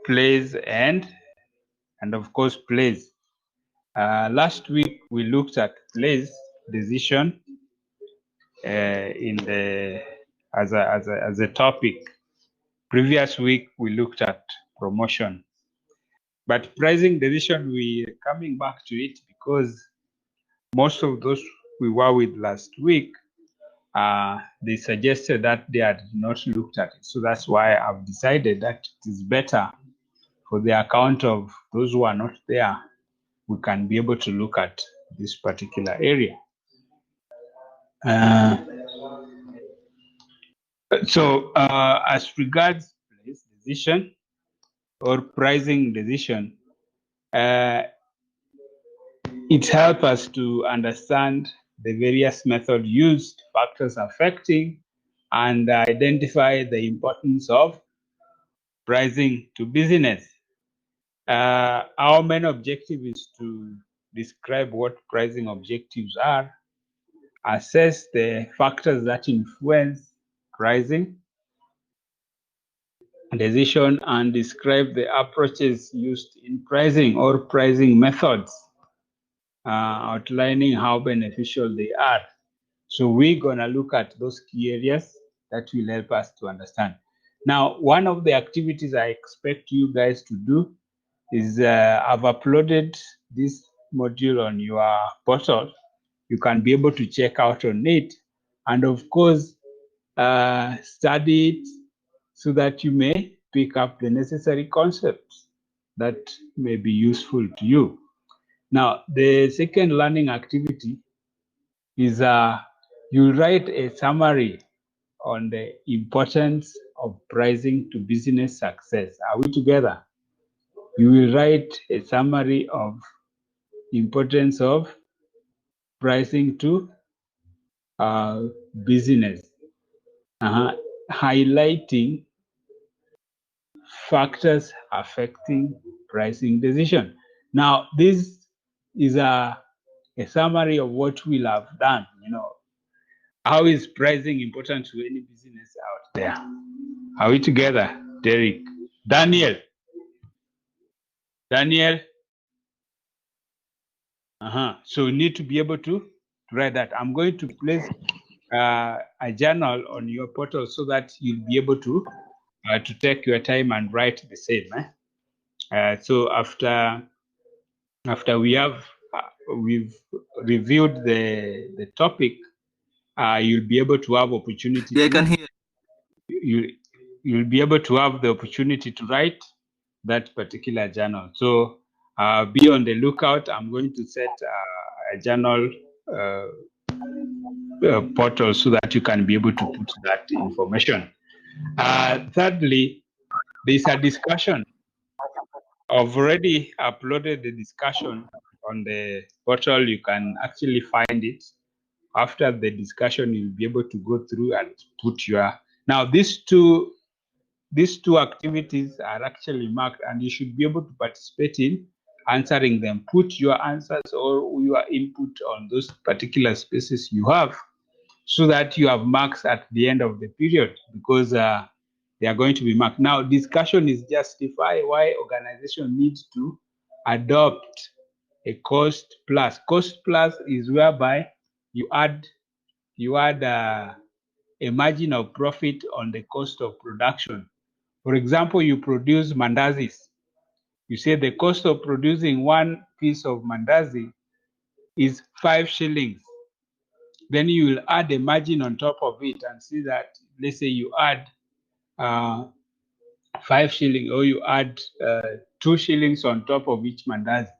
place and of course place. Last week we looked at place decision as a topic. Previous week we looked at promotion, but pricing decision we're coming back to it because most of those we were with last week, they suggested that they had not looked at it. So that's why I've decided that it is better for the account of those who are not there, we can be able to look at this particular area. So as regards place decision or pricing decision, it helps us to understand the various methods used, factors affecting, and identify the importance of pricing to business. Our main objective is to describe what pricing objectives are, assess the factors that influence pricing decision, and describe the approaches used in pricing or pricing methods, outlining how beneficial they are. So we're going to look at those key areas that will help us to understand. Now, one of the activities I expect you guys to do is I've uploaded this module on your portal. You can be able to check out on it, and of course, study it so that you may pick up the necessary concepts that may be useful to you. Now, the second learning activity is you write a summary on the importance of pricing to business success. Are we together? You will write a summary of importance of pricing to business, highlighting factors affecting pricing decision. Now, this is a summary of what we'll have done. How is pricing important to any business out there? Are we together, Derek? Daniel? So you need to be able to write that. I'm going to place a journal on your portal so that you'll be able to take your time and write the same. So after we've reviewed the topic, you'll be able to have opportunity. Yeah, I can hear. You'll be able to have the opportunity to write that particular journal. So be on the lookout. I'm going to set a journal portal so that you can be able to put that information. Thirdly, there's a discussion. I've already uploaded the discussion on the portal. You can actually find it. After the discussion, you'll be able to go through and put your... Now, these two activities are actually marked, and you should be able to participate in answering them. Put your answers or your input on those particular spaces you have, so that you have marks at the end of the period, because they are going to be marked. Now, discussion is justify why organization needs to adopt a cost plus. Cost plus is whereby you add a margin of profit on the cost of production. For example, you produce mandazis. You say the cost of producing one piece of mandazi is 5 shillings. Then you will add a margin on top of it and see that, let's say you add 5 shillings, or you add 2 shillings on top of each mandazi,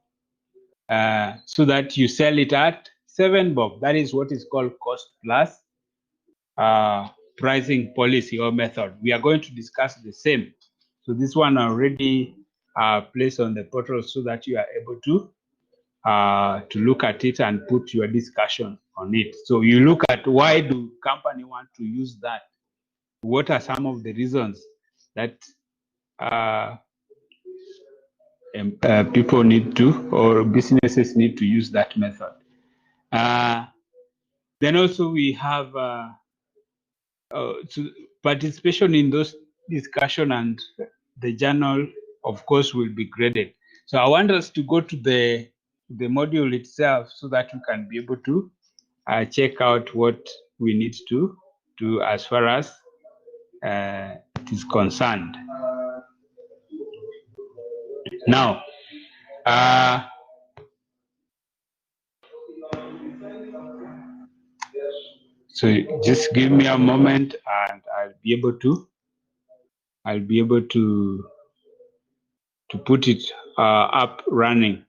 so that you sell it at 7 bob. That is what is called cost plus pricing policy or method. We are going to discuss the same. So this one already placed on the portal so that you are able to look at it and put your discussion on it. So you look at why do company want to use that? What are some of the reasons that people need to, or businesses need to use that method? Then also we have participation in those discussion and the journal, of course, will be graded. So I want us to go to the module itself so that we can be able to check out what we need to do as far as it is concerned. Now, so just give me a moment and I'll be able to put it up running.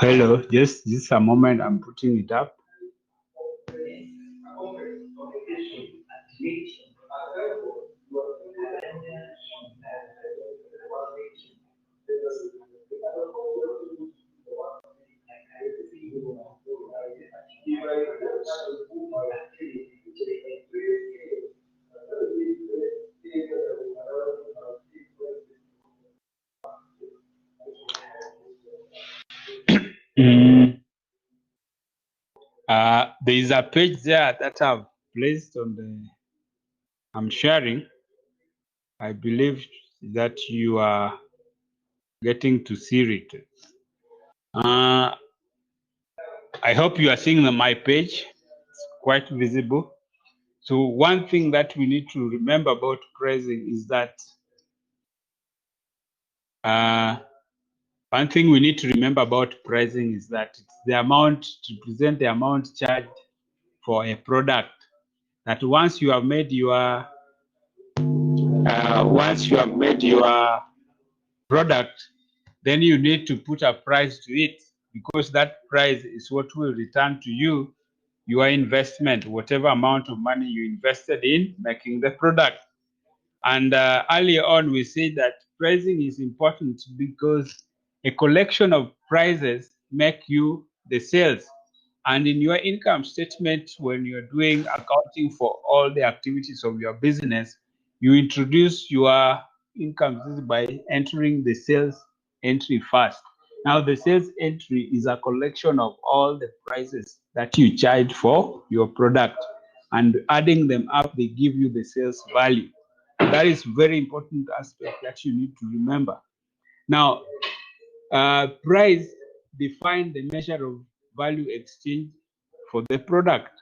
Hello, just a moment, I'm putting it up. There is a page there that I've placed on the, I'm sharing. I believe that you are getting to see it. I hope you are seeing my page. It's quite visible. So one thing that we need to remember about pricing is that it's the amount, to present the amount charged for a product. That once you have made your product, then you need to put a price to it, because that price is what will return to you your investment, whatever amount of money you invested in making the product. And earlier on, we said that pricing is important because a collection of prices make you the sales. And in your income statement, when you're doing accounting for all the activities of your business, you introduce your income by entering the sales entry first. Now, the sales entry is a collection of all the prices that you charge for your product, and adding them up, they give you the sales value. That is very important aspect that you need to remember. Now, price define the measure of value exchange for the product.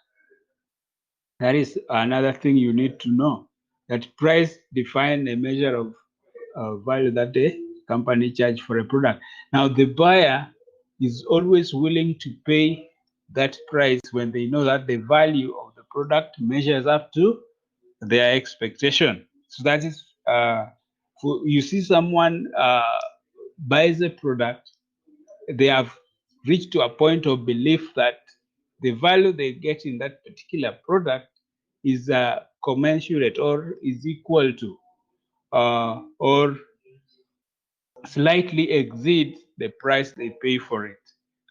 That is another thing you need to know, that price define a measure of value that the company charge for a product. Now, the buyer is always willing to pay that price when they know that the value of the product measures up to their expectation. So that is, you see someone buys a product, they have reached to a point of belief that the value they get in that particular product is commensurate or is equal to or slightly exceed the price they pay for it.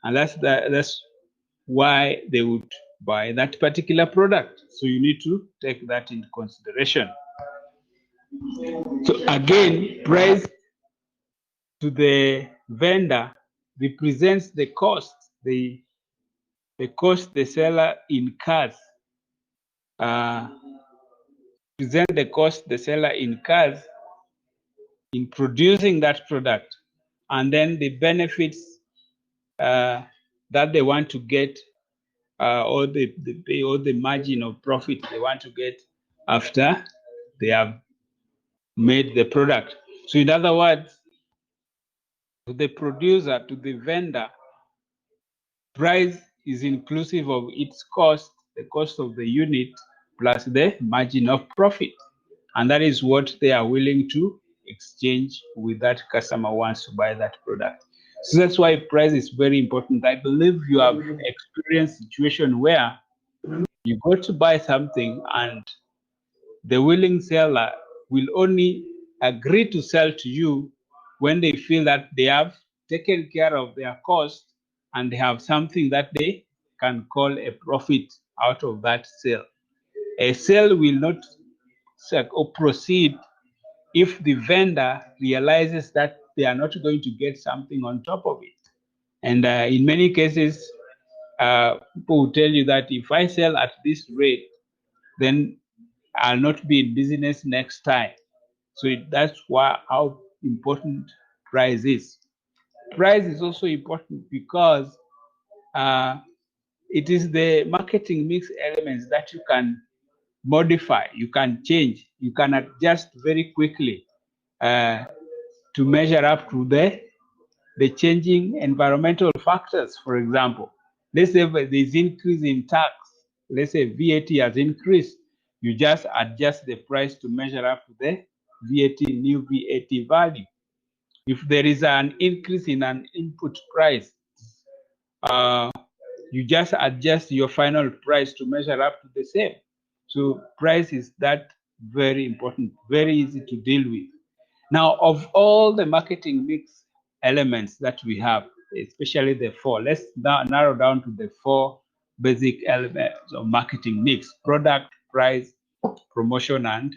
And that's why they would buy that particular product. So you need to take that into consideration. So again, price to the vendor represents the cost, the cost the seller incurs, present the cost the seller incurs in producing that product, and then the benefits that they want to get, or the margin of profit they want to get after they have made the product. So in other words, to the producer, to the vendor, price is inclusive of its cost, the cost of the unit, plus the margin of profit. And that is what they are willing to exchange with that customer wants to buy that product. So that's why price is very important. I believe you have experienced situation where you go to buy something and the willing seller will only agree to sell to you when they feel that they have taken care of their cost and they have something that they can call a profit out of that sale. A sale will not proceed if the vendor realizes that they are not going to get something on top of it. And in many cases, people will tell you that if I sell at this rate, then I'll not be in business next time. So that's why how important price is. Price is also important because it is the marketing mix elements that you can modify, you can change, you can adjust very quickly to measure up to the changing environmental factors. For example, let's say there's increase in tax, let's say VAT has increased, you just adjust the price to measure up to the new VAT value. If there is an increase in an input price, you just adjust your final price to measure up to the same. So price is that very important, very easy to deal with. Now, of all the marketing mix elements that we have, especially the four, let's narrow down to the four basic elements of marketing mix: product, price, promotion, and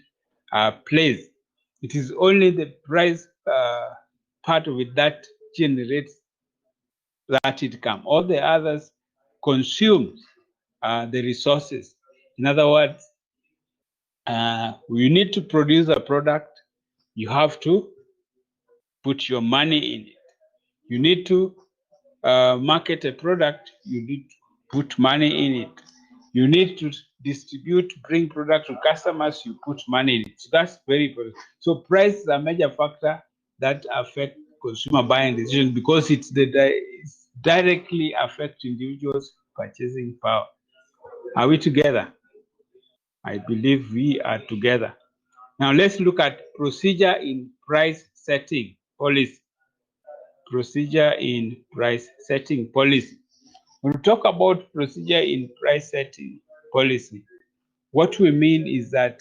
place. It is only the price part of it that generates that income. All the others consume the resources. In other words, you need to produce a product, you have to put your money in it. You need to market a product, you need to put money in it. You need to distribute, bring product to customers, you put money in it. So that's very important. So price is a major factor that affects consumer buying decisions because it's directly affects individuals' purchasing power. Are we together? I believe we are together. Now let's look at procedure in price setting policy. Procedure in price setting policy. When we talk about procedure in price setting policy, what we mean is that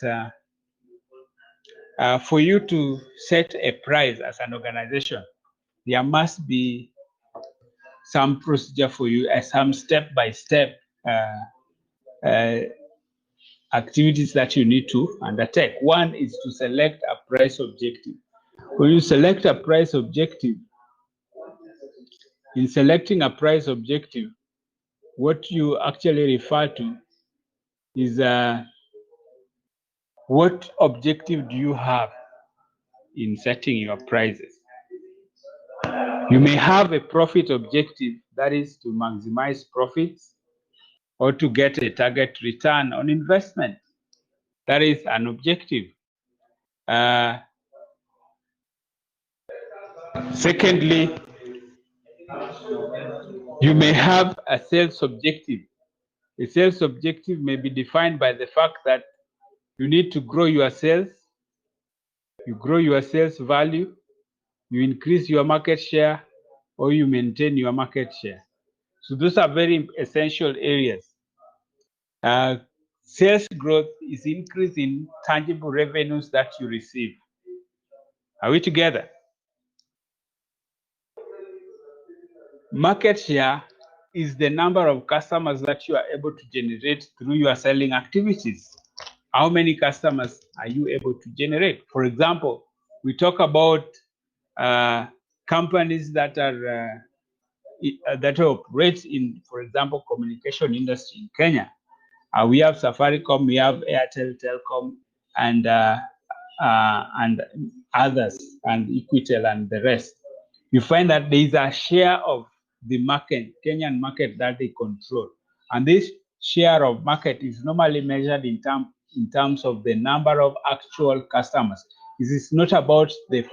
for you to set a price as an organization, there must be some procedure for you, some step-by-step activities that you need to undertake. One is to select a price objective. When you select a price objective, in selecting a price objective, what you actually refer to is what objective do you have in setting your prices? You may have a profit objective, that is to maximize profits or to get a target return on investment. That is an objective. Secondly, you may have a sales objective. A sales objective may be defined by the fact that you need to grow your sales, you grow your sales value, you increase your market share, or you maintain your market share. So those are very essential areas. Sales growth is increase in tangible revenues that you receive. Are we together? Market share is the number of customers that you are able to generate through your selling activities. How many customers are you able to generate? For example, we talk about companies that are that operate in, for example, communication industry in Kenya. We have Safaricom, we have Airtel, Telcom, and others, and Equitel, and the rest. You find that there is a share of the market, Kenyan market, that they control, and this share of market is normally measured in terms of the number of actual customers. This is not about the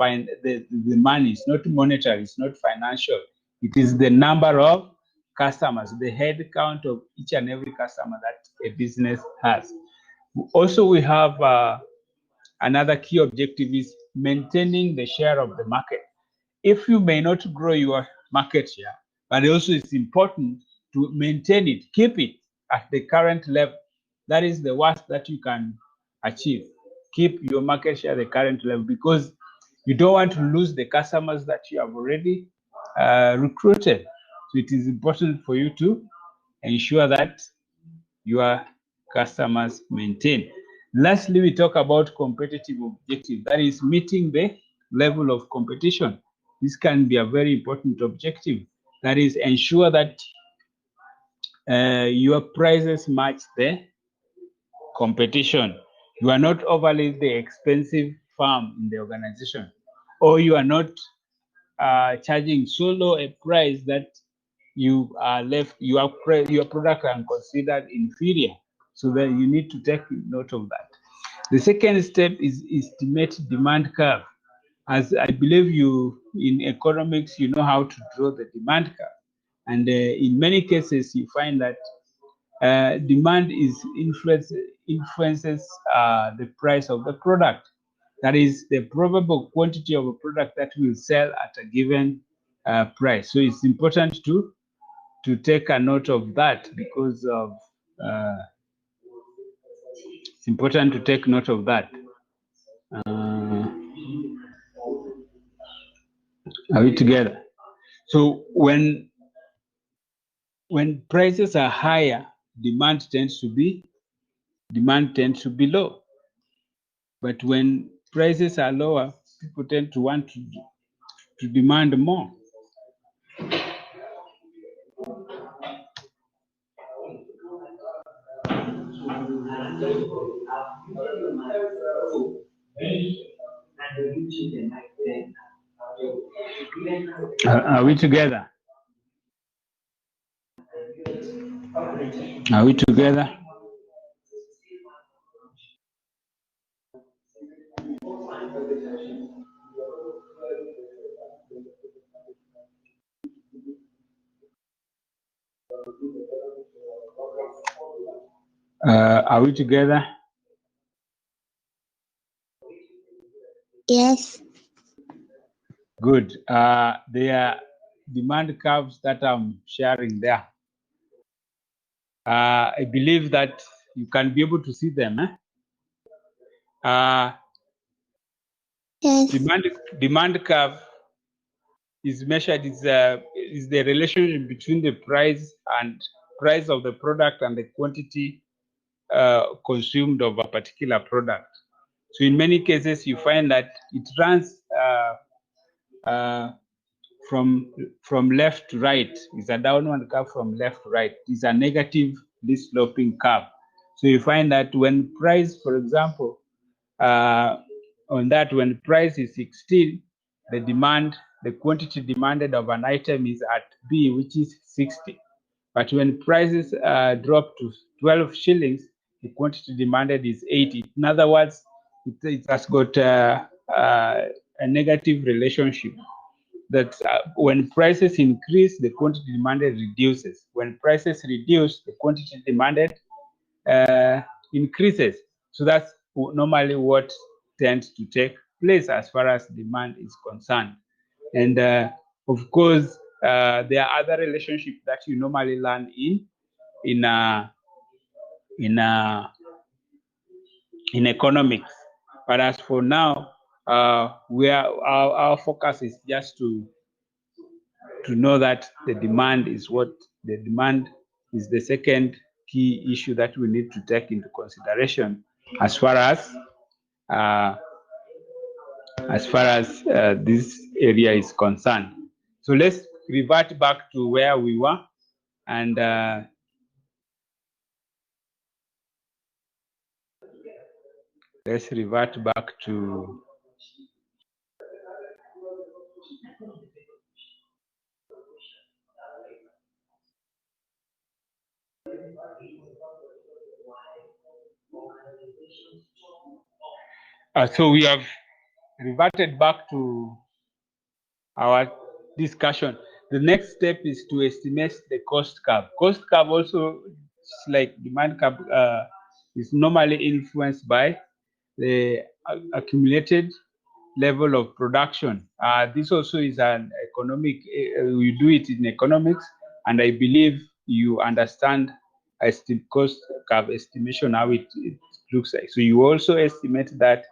money. It's not monetary. It's not financial. It is the number of customers, the head count of each and every customer that a business has. Also, we have another key objective is maintaining the share of the market. If you may not grow your market share, but also it's important to maintain it, keep it at the current level. That is the worst that you can achieve. Keep your market share at the current level, because you don't want to lose the customers that you have already recruited. So it is important for you to ensure that your customers maintain. Lastly, we talk about competitive objective, that is meeting the level of competition. This can be a very important objective. That is, ensure that your prices match the competition. You are not overly the expensive firm in the organization, or you are not charging so low a price that you are left, your product are considered inferior. So then you need to take note of that. The second step is estimate demand curve. As I believe you in economics, you know how to draw the demand curve. And in many cases, you find that demand is influences the price of the product. That is the probable quantity of a product that will sell at a given price. So it's important to take a note of that, because of it's important to take note of that. Are we together? So when prices are higher, demand tends to be low. But when prices are lower, people tend to want to demand more. Are we together? Are we together? Are we together? Yes. Good. There are demand curves that I'm sharing there. I believe that you can be able to see them. Yes. Demand curve is measured is the relationship between the price of the product and the quantity consumed of a particular product. So in many cases, you find that it runs from left to right. It's a downward curve from left to right. It's a negatively sloping curve. So you find that when price, for example, on that, when price is 16, the quantity demanded of an item is at B, which is 60. But when prices drop to 12 shillings, the quantity demanded is 80. In other words, it has got a negative relationship. That when prices increase, the quantity demanded reduces. When prices reduce, the quantity demanded increases. So that's normally what tends to take place as far as demand is concerned. And of course, there are other relationships that you normally learn in economics. But as for now, our focus is just to know that the demand is the second key issue that we need to take into consideration as far as this area is concerned. So let's revert back to where we were, and let's revert back to so we have reverted back to our discussion. The next step is to estimate the cost curve. Cost curve also, like demand curve, is normally influenced by the accumulated level of production. This also is an economic, we do it in economics, and I believe you understand cost curve estimation, how it looks like. So you also estimate that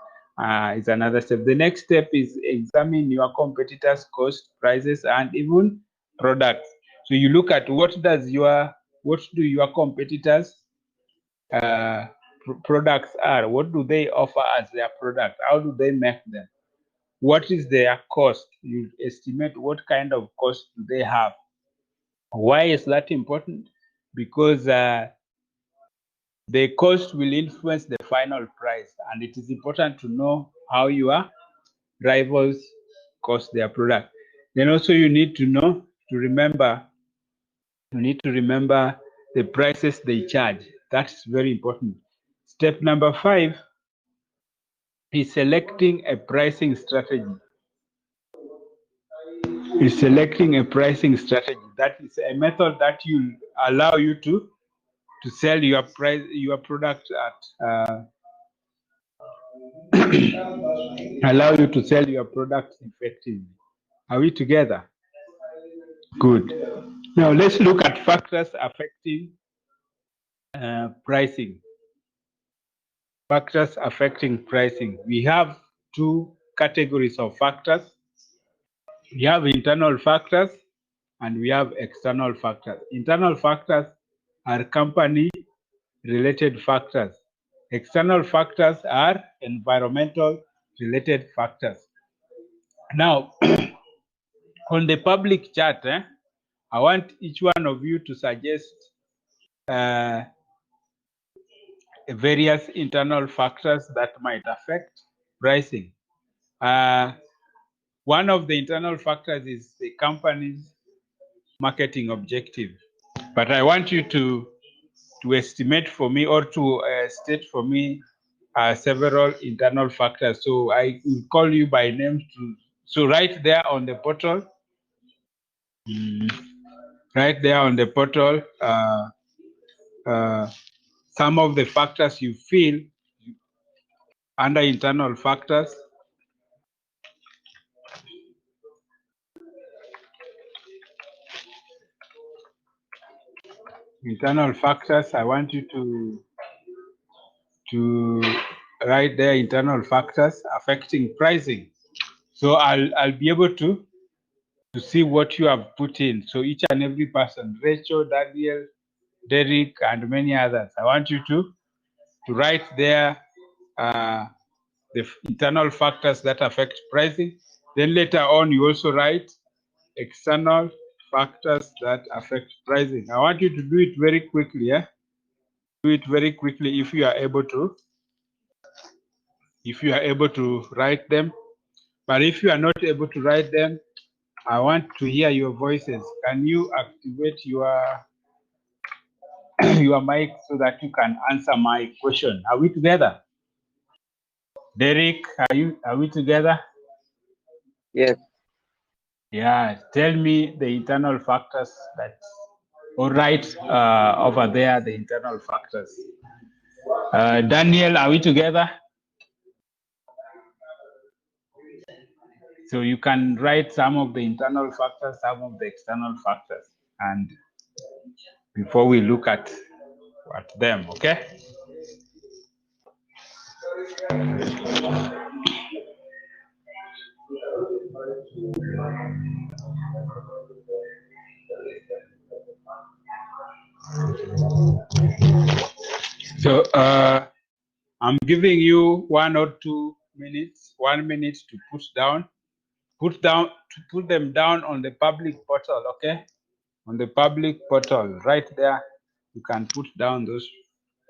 is another step. The next step is examine your competitors' cost, prices, and even products. So you look at what do your competitors products are, what do they offer as their product, how do they make them, what is their cost, you estimate what kind of cost do they have. Why is that important? Because the cost will influence the final price, and it is important to know how your rivals cost their product. Then also you need to remember the prices they charge. That's very important. Step number 5 is selecting a pricing strategy. That is a method that will allow you to sell your product at allow you to sell your product effectively. Are we together? Good. Now let's look at factors affecting pricing. Factors affecting pricing. We have two categories of factors. We have internal factors and we have external factors. Internal factors are company related factors. External factors are environmental related factors. Now, on the public chart, I want each one of you to suggest various internal factors that might affect pricing. One of the internal factors is the company's marketing objective. But I want you to estimate for me, or to state for me several internal factors. So I will call you by name so right there on the portal, some of the factors you feel under internal factors. Internal factors, I want you to write there internal factors affecting pricing. So I'll be able to see what you have put in. So each and every person, Rachel, Daniel, Derek, and many others, I want you to write there the internal factors that affect pricing. Then later on, you also write external factors that affect pricing. I want you to do it very quickly. Do it very quickly if you are able to. If you are able to write them. But if you are not able to write them, I want to hear your voices. Can you activate your your mic so that you can answer my question? Are we together? Derek, are we together? Yes. Yeah, tell me the internal factors that, or write over there the internal factors. Daniel, are we together? So you can write some of the internal factors, some of the external factors, and before we look at them, okay? So I'm giving you 1 or 2 minutes, 1 minute to put them down on the public portal, okay? On the public portal, right there, you can put down those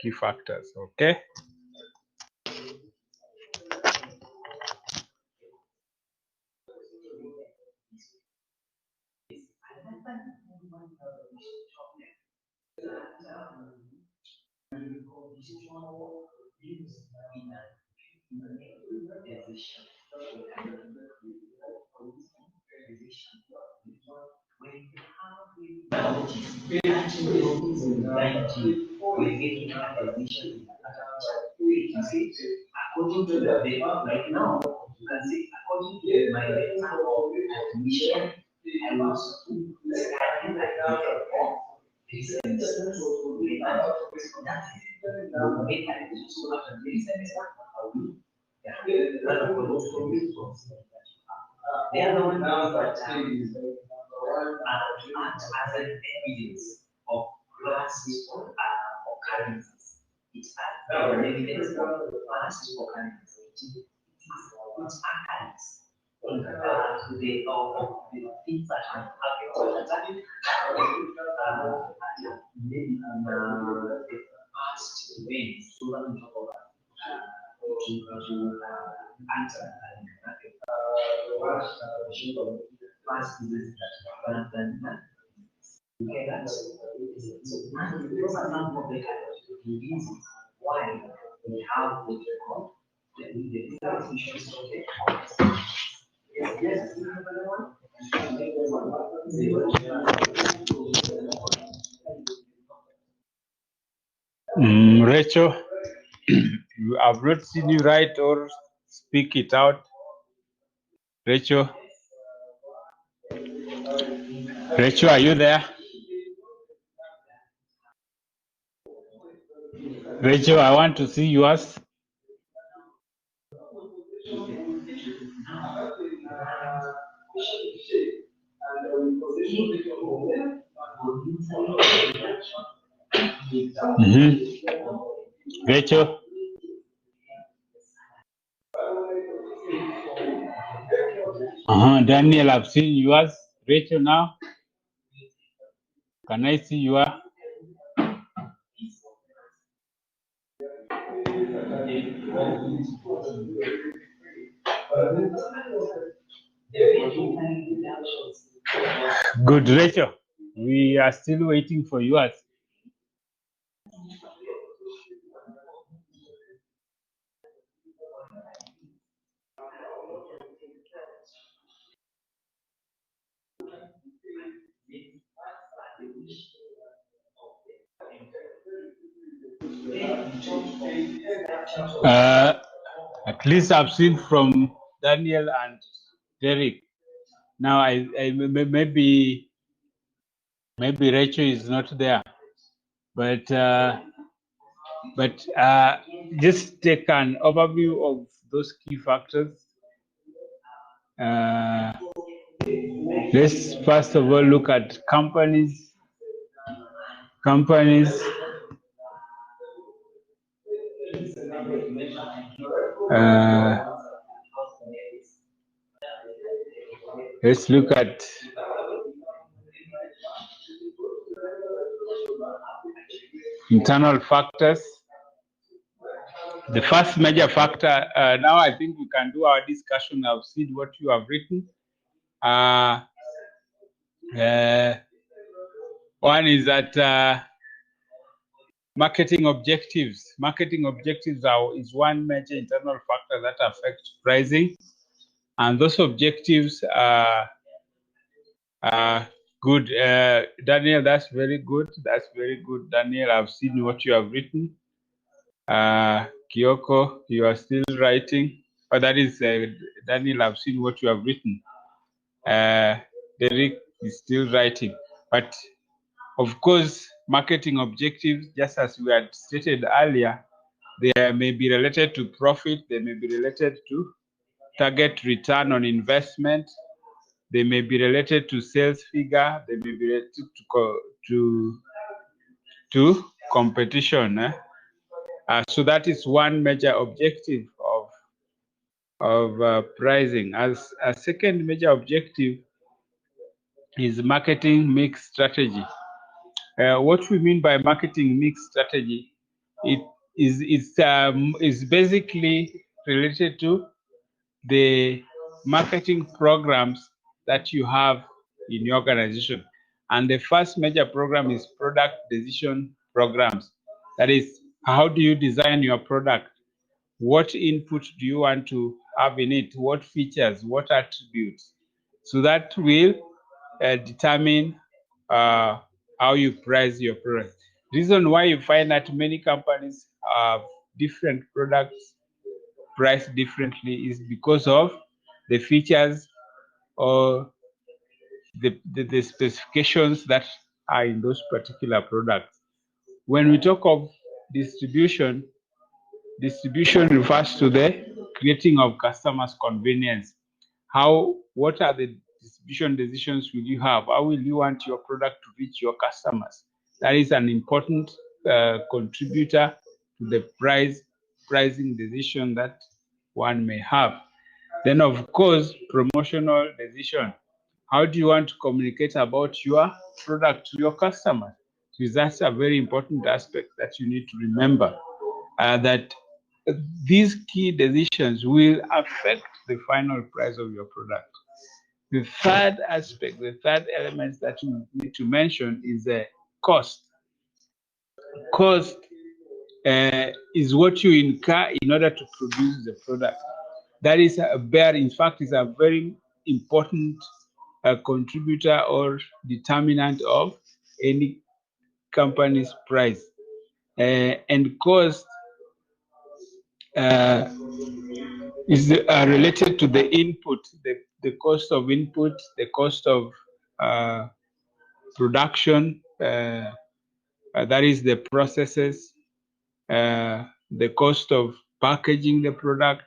key factors, okay? they are right now. You can see, according to my example admission, I was studying like this and this. The other one is that act as an evidence of past occurrences. It acts as an evidence of past occurrences. It acts on the things that have happened at that maybe the past events so that we talk about to answer past events that have done. Okay, that's so those are some of the reasons why we have what we call the issues of the yes, yes, you have another one? Rachel, I've not seen you write or speak it out. Rachel, Rachel, are you there? Rachel, I want to see yours. Rachel. Daniel, I've seen yours. Rachel, now. Can I see yours? Good, Rachel. We are still waiting for yours. At least I've seen from Daniel and Derek. Now, maybe Rachel is not there, but just take an overview of those key factors. Let's first of all look at companies. Let's look at internal factors. The first major factor, now I think we can do our discussion. I've seen what you have written. One is that marketing objectives. Marketing objectives is one major internal factor that affects pricing. And those objectives are good. Daniel, that's very good. That's very good, Daniel. I've seen what you have written. Kyoko, you are still writing. Oh, that is Daniel, I've seen what you have written. Derek is still writing. But of course, marketing objectives, just as we had stated earlier, they may be related to profit, they may be related to target return on investment, they may be related to sales figure, they may be related to competition. So that is one major objective of pricing. As a second major objective is marketing mix strategy. What we mean by marketing mix strategy, it is basically related to the marketing programs that you have in your organization. And the first major program is product decision programs. That is, how do you design your product? What input do you want to have in it? What features, what attributes? So that will determine how you price your product. Reason why you find that many companies have different products priced differently is because of the features or the specifications that are in those particular products. When we talk of distribution refers to the creating of customers' convenience. What are the distribution decisions will you have? How will you want your product to reach your customers? That is an important contributor to the pricing decision that one may have. Then, of course, promotional decision. How do you want to communicate about your product to your customers? So that's a very important aspect that you need to remember, that these key decisions will affect the final price of your product. The third aspect, the third element that you need to mention is the cost. Cost is what you incur in order to produce the product. That is in fact, is a very important contributor or determinant of any company's price. And cost is related to the input, the cost of input, the cost of production, that is the processes, the cost of packaging the product,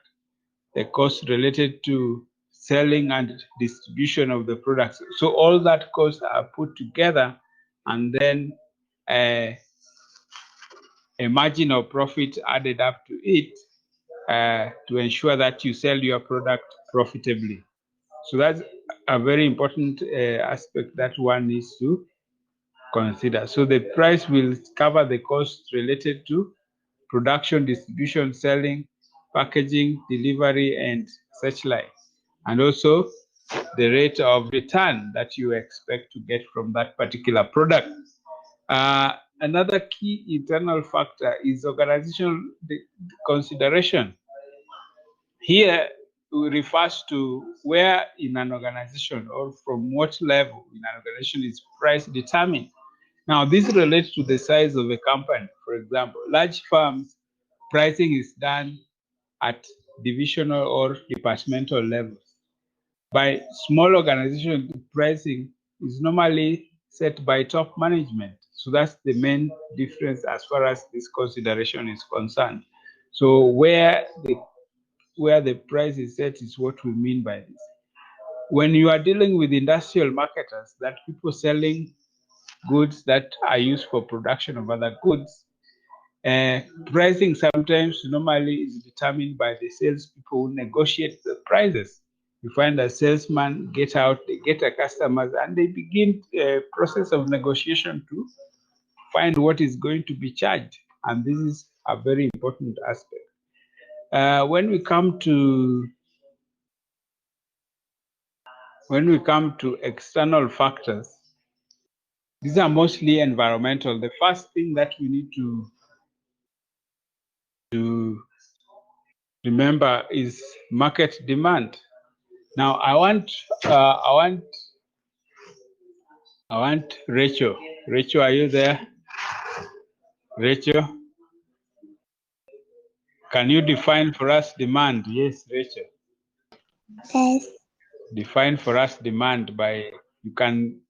the cost related to selling and distribution of the products. So all that costs are put together, and then a margin of profit added up to it to ensure that you sell your product profitably. So that's a very important aspect that one needs to consider. So the price will cover the costs related to production, distribution, selling, packaging, delivery, and such like. And also the rate of return that you expect to get from that particular product. Another key internal factor is organizational consideration. Here refers to where in an organization or from what level in an organization is price determined. Now, this relates to the size of a company. For example, large firms, pricing is done at divisional or departmental levels. By small organizations, pricing is normally set by top management. So that's the main difference as far as this consideration is concerned. So where the price is set is what we mean by this. When you are dealing with industrial marketers, that people selling goods that are used for production of other goods, pricing sometimes normally is determined by the salespeople who negotiate the prices. You find a salesman get out, they get a customers, and they begin a process of negotiation to find what is going to be charged. And this is a very important aspect. When we come to external factors, these are mostly environmental. The first thing that we need to remember is market demand. Now, I want Rachel. Rachel, are you there? Rachel, can you define for us demand? Yes, Rachel. Yes. Define for us demand by you can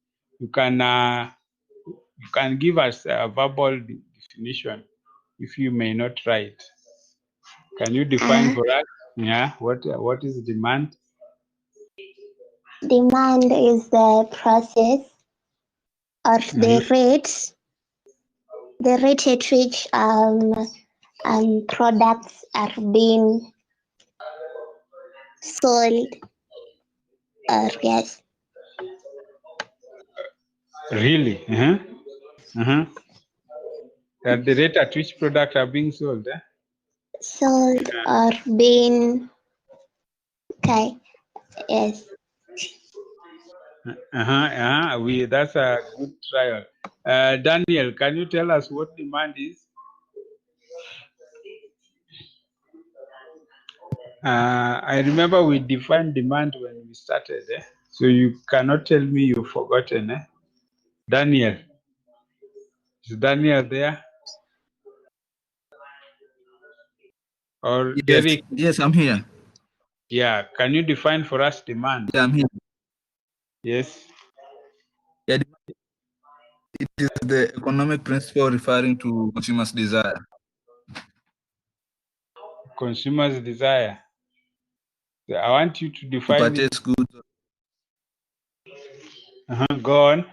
give us a verbal definition if you may not write. Can you define for us? Yeah, what is demand? Demand is the process or the rate at which products are being sold, or yes. Really? At the rate at which products are being sold? Sold or being, okay, yes. That's a good trial. Daniel, can you tell us what demand is? I remember we defined demand when we started, so you cannot tell me you've forgotten. Daniel, is Daniel there? Or Yes, Derek? yes, I'm here. Yeah, can you define for us demand? Yeah, I'm here. Yes. Yeah, it is the economic principle referring to consumers' desire. Consumers' desire. So I want you to To define it. purchase goods. Go on.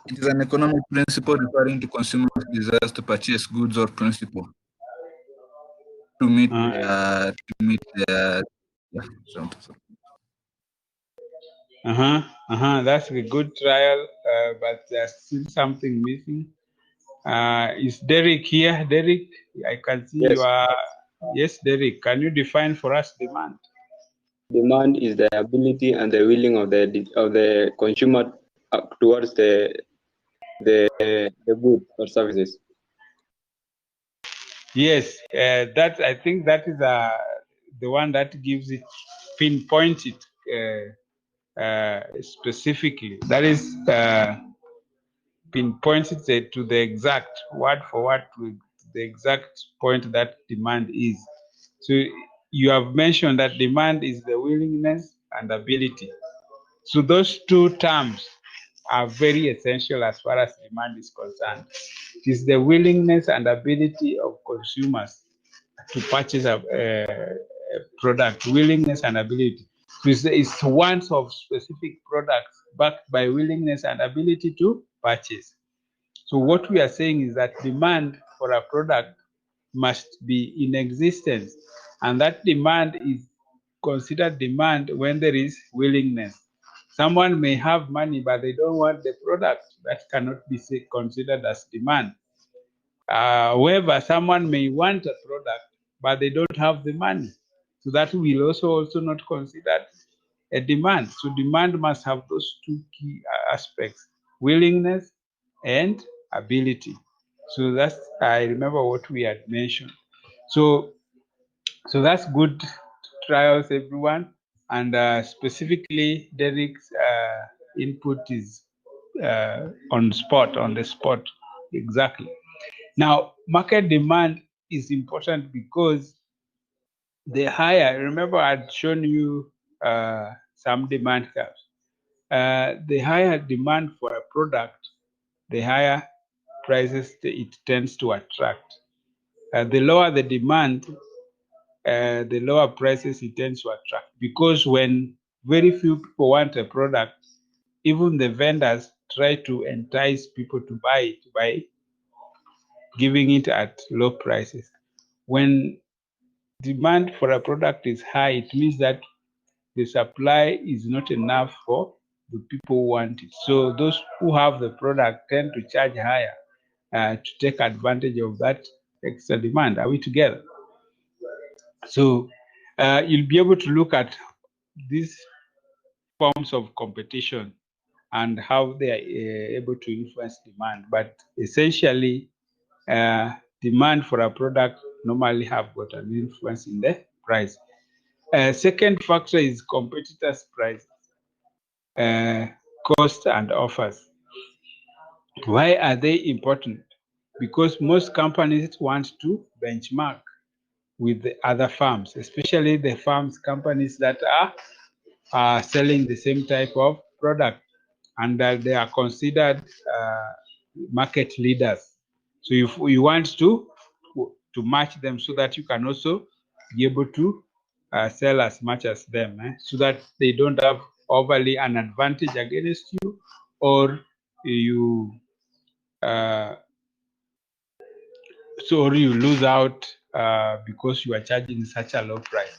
It is an economic principle referring to consumers' desires to purchase goods or principle to meet their yeah, so. That's a good trial, but there's still something missing. Is Derek here? Derek, I can see you Yes. are. Yes, Derek. Can you define for us demand? Demand is the ability and the willing of the consumer towards the good or services. Yes, that I think that is the one that gives it, pinpoint it specifically. That is pinpointed it to the exact word for word to the exact point that demand is. So you have mentioned that demand is the willingness and ability. So those two terms are very essential as far as demand is concerned. It is the willingness and ability of consumers to purchase a product, willingness and ability. So it's wants of specific products backed by willingness and ability to purchase. So what we are saying is that demand for a product must be in existence, and that demand is considered demand when there is willingness. Someone may have money, but they don't want the product. That cannot be considered as demand. However, someone may want a product, but they don't have the money. So that will also not considered a demand. So demand must have those two key aspects: willingness and ability. So that's, I remember what we had mentioned. So that's good trials, everyone. And specifically, Derek's input is on the spot, exactly. Now, market demand is important because the higher, remember I'd shown you some demand curves. The higher demand for a product, the higher prices it tends to attract. The lower the demand, the lower prices it tends to attract. Because when very few people want a product, even the vendors try to entice people to buy it by giving it at low prices. When demand for a product is high, it means that the supply is not enough for the people who want it. So those who have the product tend to charge higher to take advantage of that extra demand. Are we together? So you'll be able to look at these forms of competition and how they are able to influence demand. But essentially, demand for a product normally have got an influence in the price. Second factor is competitors' prices, cost and offers. Why are they important? Because most companies want to benchmark with the other firms, especially the companies that are selling the same type of product, and that they are considered market leaders. So if you want to match them so that you can also be able to sell as much as them, so that they don't have overly an advantage against you, or you you lose out because you are charging such a low price.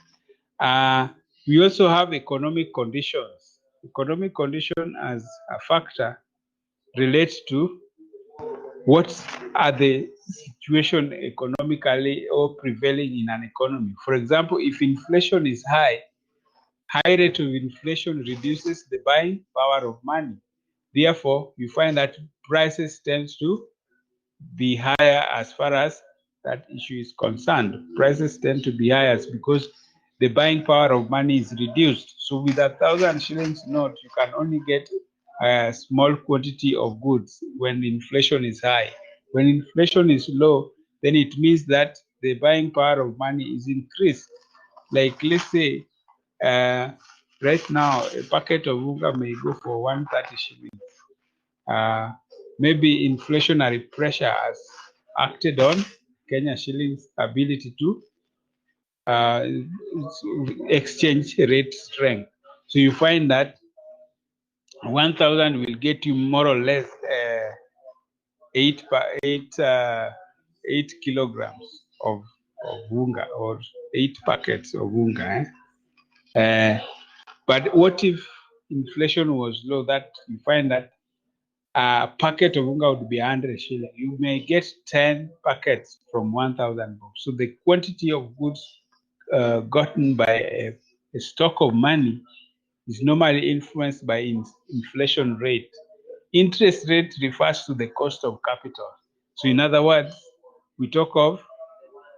We also have economic conditions. Economic condition as a factor relates to what are the situation economically or prevailing in an economy. For example, if inflation is high rate of inflation reduces the buying power of money. Therefore, you find that prices tend to be higher as far as that issue is concerned. Prices tend to be higher because the buying power of money is reduced. So with 1,000 shillings note, you can only get a small quantity of goods when inflation is high. When inflation is low, then it means that the buying power of money is increased. Like let's say, right now a packet of unga may go for 130 shillings. Maybe inflationary pressure has acted on Kenya shilling's ability to exchange rate strength. So you find that 1,000 will get you more or less 8 kilograms of unga, or 8 packets of unga. But what if inflation was low? That you find that a packet of unga would be 100 shillings. You may get 10 packets from 1,000 bucks. So the quantity of goods gotten by a stock of money is normally influenced by inflation rate. Interest rate refers to the cost of capital. So in other words, we talk of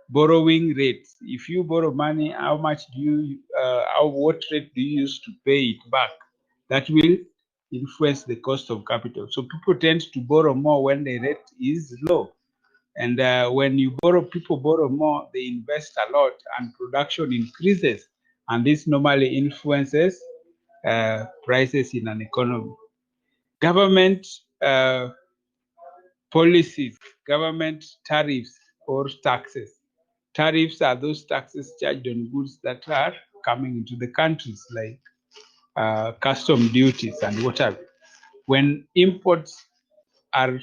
borrowing rates. If you borrow money, how much do you, what rate do you use to pay it back? That will influence the cost of capital. So people tend to borrow more when the rate is low. And when people borrow more, they invest a lot and production increases. And this normally influences prices in an economy. Government policies, government tariffs or taxes. Tariffs are those taxes charged on goods that are coming into the countries, like custom duties and whatever. When imports are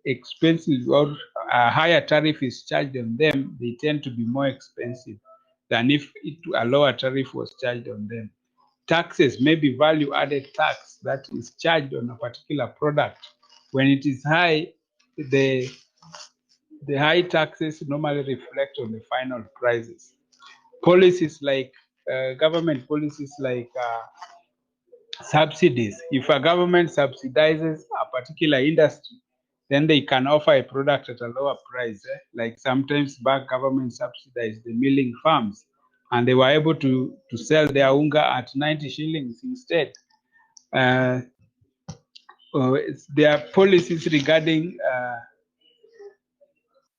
expensive or a higher tariff is charged on them, they tend to be more expensive than if a lower tariff was charged on them. Taxes may be value-added tax that is charged on a particular product. When it is high, the high taxes normally reflect on the final prices. Policies like government policies like subsidies. If a government subsidizes a particular industry, then they can offer a product at a lower price. Like sometimes back, government subsidized the milling farms, and they were able to sell their unga at 90 shillings instead. There are policies regarding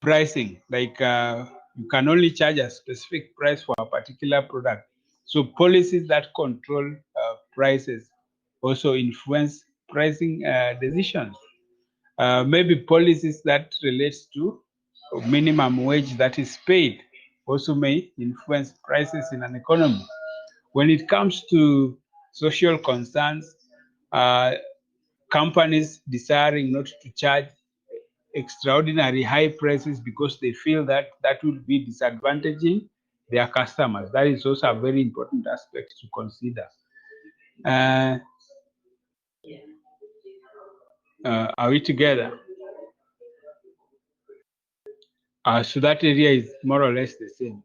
pricing, like you can only charge a specific price for a particular product. So policies that control prices also influence pricing decisions. Maybe policies that relates to minimum wage that is paid also may influence prices in an economy. When it comes to social concerns, companies desiring not to charge extraordinary high prices because they feel that will be disadvantaging their customers. That is also a very important aspect to consider. Are we together? So that area is more or less the same.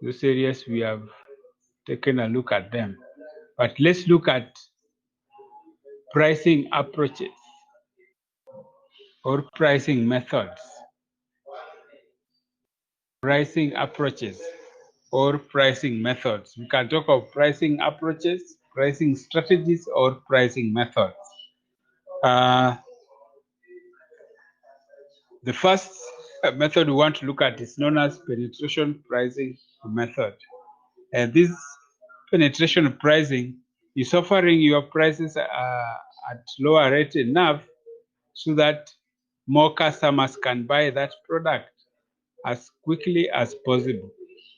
Those areas we have taken a look at them. But let's look at pricing approaches or pricing methods. Pricing approaches or pricing methods. We can talk of pricing approaches, pricing strategies, or pricing methods. The first method we want to look at is known as penetration pricing method. This penetration pricing is offering your prices at lower rate enough so that more customers can buy that product as quickly as possible.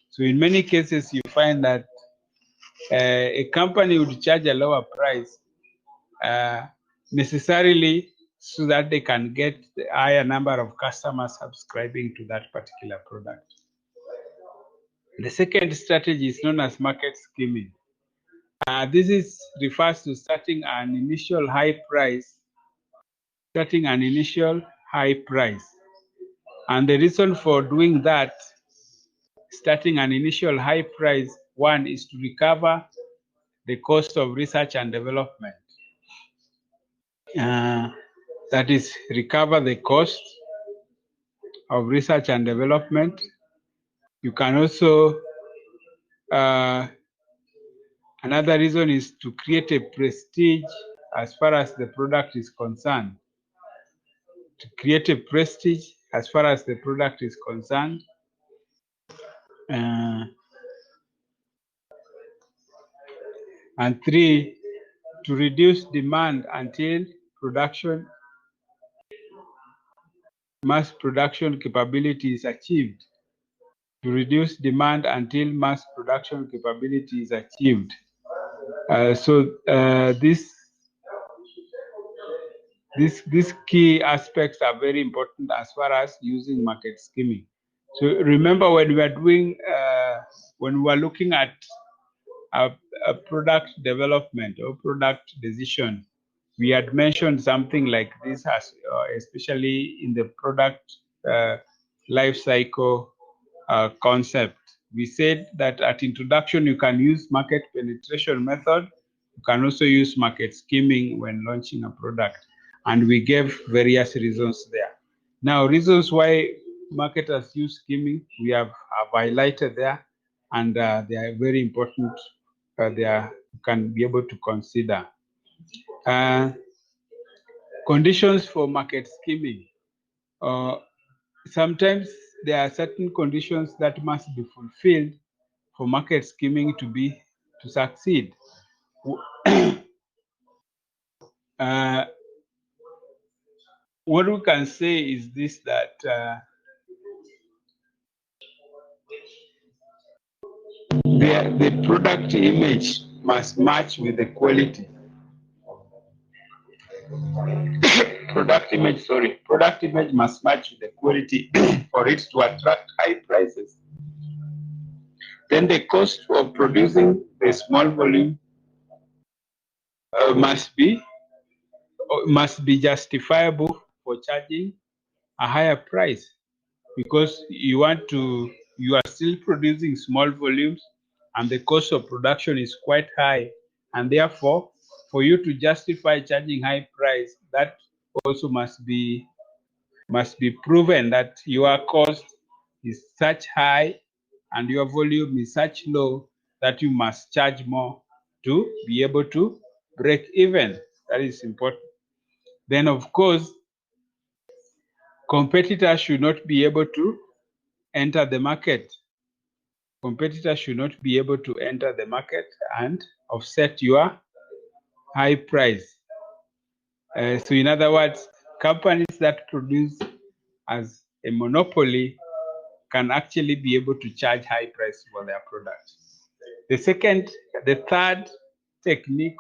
So in many cases, you find that a company would charge a lower price necessarily so that they can get a higher number of customers subscribing to that particular product. The second strategy is known as market skimming. This refers to setting an initial high price. And the reason for doing that, starting an initial high price, one is to recover the cost of research and development. That is, recover the cost of research and development. You can also, another reason is to create a prestige as far as the product is concerned. to create a prestige as far as the product is concerned. And 3, to reduce demand until mass production capability is achieved. To reduce demand until mass production capability is achieved. These key aspects are very important as far as using market skimming. So remember, when we are doing, when we are looking at a product development or product decision, we had mentioned something like this, as especially in the product life cycle concept. We said that at introduction, you can use market penetration method. You can also use market skimming when launching a product. And we gave various reasons there. Now, reasons why marketers use skimming, we have highlighted there, and they are very important. You can be able to consider. Conditions for market skimming. Sometimes there are certain conditions that must be fulfilled for market skimming to succeed. What we can say is this, that the product image must match with the quality. Product image must match with the quality for it to attract high prices. Then the cost of producing the small volume must be justifiable for charging a higher price, because you are still producing small volumes and the cost of production is quite high, and therefore for you to justify charging high price, that also must be proven that your cost is such high and your volume is such low that you must charge more to be able to break even. That is important. Then, of course, competitors should not be able to enter the market. Competitors should not be able to enter the market and offset your high price. So in other words, companies that produce as a monopoly can actually be able to charge high price for their products. The third technique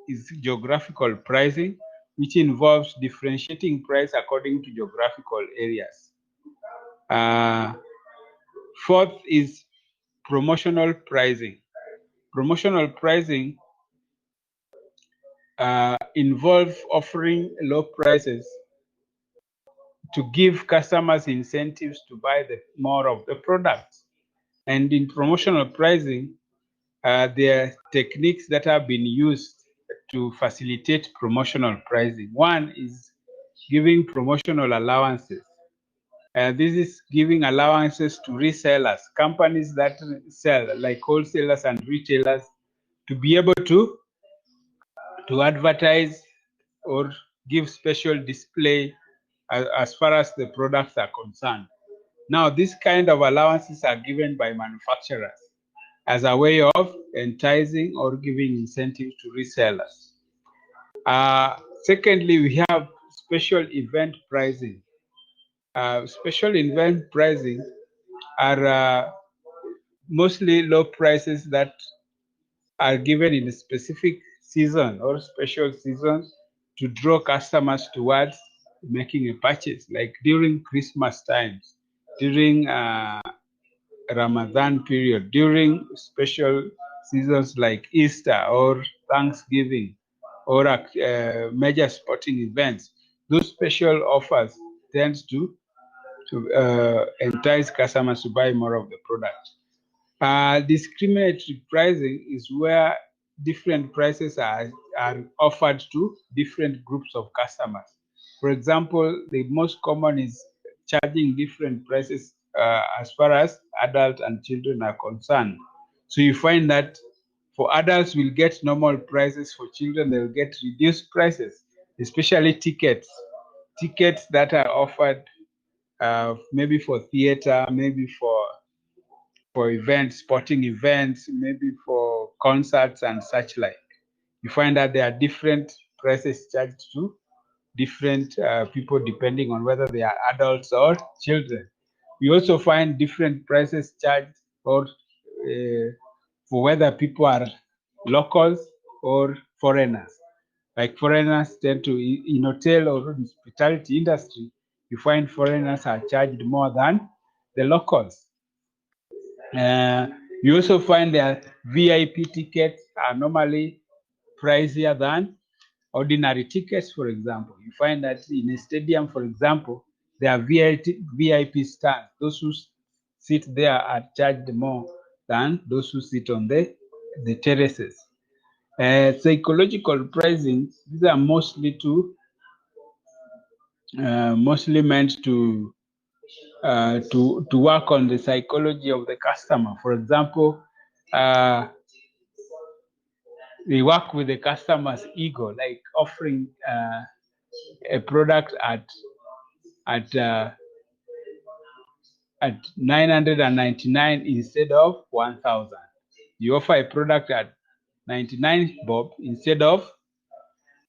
is geographical pricing, which involves differentiating price according to geographical areas. Fourth is promotional pricing. Promotional pricing involves offering low prices to give customers incentives to buy more of the products. And in promotional pricing, there are techniques that have been used to facilitate promotional pricing. One is giving promotional allowances. This is giving allowances to resellers, companies that sell, like wholesalers and retailers, to be able to advertise or give special display as far as the products are concerned. Now, these kind of allowances are given by manufacturers as a way of enticing or giving incentives to resellers. Secondly, we have special event pricing. Special event pricing are mostly low prices that are given in a specific season or special seasons to draw customers towards making a purchase, like during Christmas times, during Ramadan period, during special seasons like Easter or Thanksgiving or major sporting events. Those special offers tend to entice customers to buy more of the product. Discriminatory pricing is where different prices are offered to different groups of customers. For example, the most common is charging different prices as far as adults and children are concerned. So you find that for adults, we'll get normal prices. For children, they'll get reduced prices, especially tickets. tickets that are offered, maybe for theater, maybe for events, sporting events, maybe for concerts and such like. You find that there are different prices charged to different people depending on whether they are adults or children. We also find different prices charged for whether people are locals or foreigners. Like foreigners tend to, in hotel or hospitality industry, you find foreigners are charged more than the locals. You also find that VIP tickets are normally pricier than ordinary tickets, for example. You find that in a stadium, for example, there are VIP stands. Those who sit there are charged more than those who sit on the terraces. Psychological pricing, these are mostly meant to work on the psychology of the customer. For example, they work with the customer's ego, like offering a product at 999 instead of 1,000. You offer a product at 99 bob instead of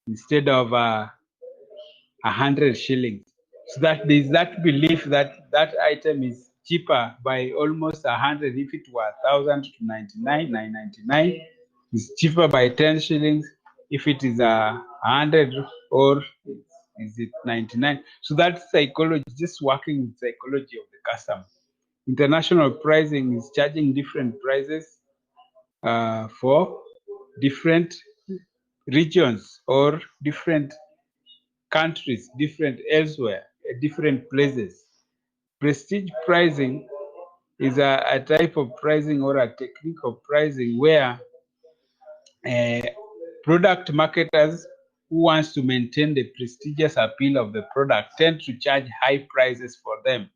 100 shillings. So that there's that belief that that item is cheaper by almost 100. If it were 1,000 to 999, it's cheaper by 10 shillings. If it is 100, or is it 99? So that psychology, just working with psychology of the customer. International pricing is charging different prices for different regions or different countries, different elsewhere, different places. Prestige pricing is a type of pricing or a technique of pricing where product marketers who wants to maintain the prestigious appeal of the product tend to charge high prices for them.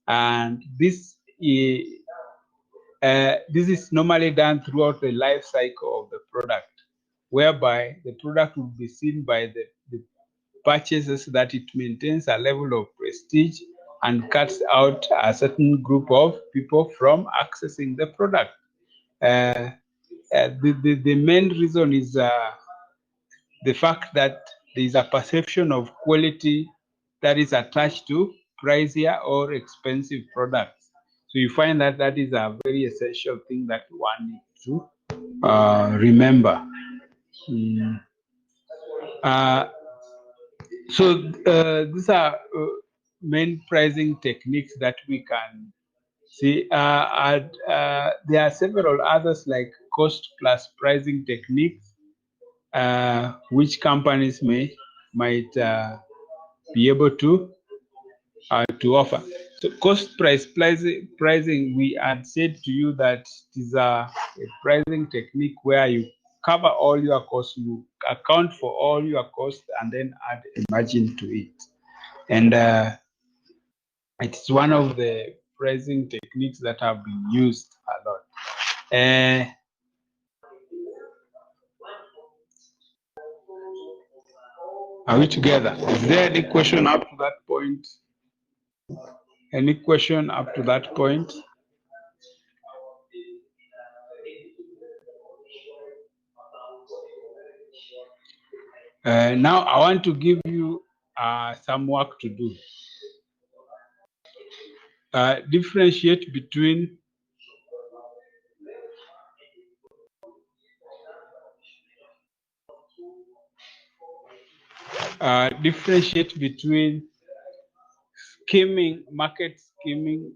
And this is normally done throughout the life cycle of the product, whereby the product will be seen by the purchasers that it maintains a level of prestige and cuts out a certain group of people from accessing the product. The main reason is the fact that there is a perception of quality that is attached to pricier or expensive products. So you find that that is a very essential thing that one needs to remember. So these are main pricing techniques that we can see. There are several others like cost plus pricing techniques, which companies might be able to offer. So cost price pricing, we had said to you that it is a pricing technique where you cover all your costs, you account for all your costs, and then add a margin to it. And it's one of the pricing techniques that have been used a lot. Are we together? Is there any question up to that point? Any question up to that point? Now I want to give you some work to do. Differentiate between market skimming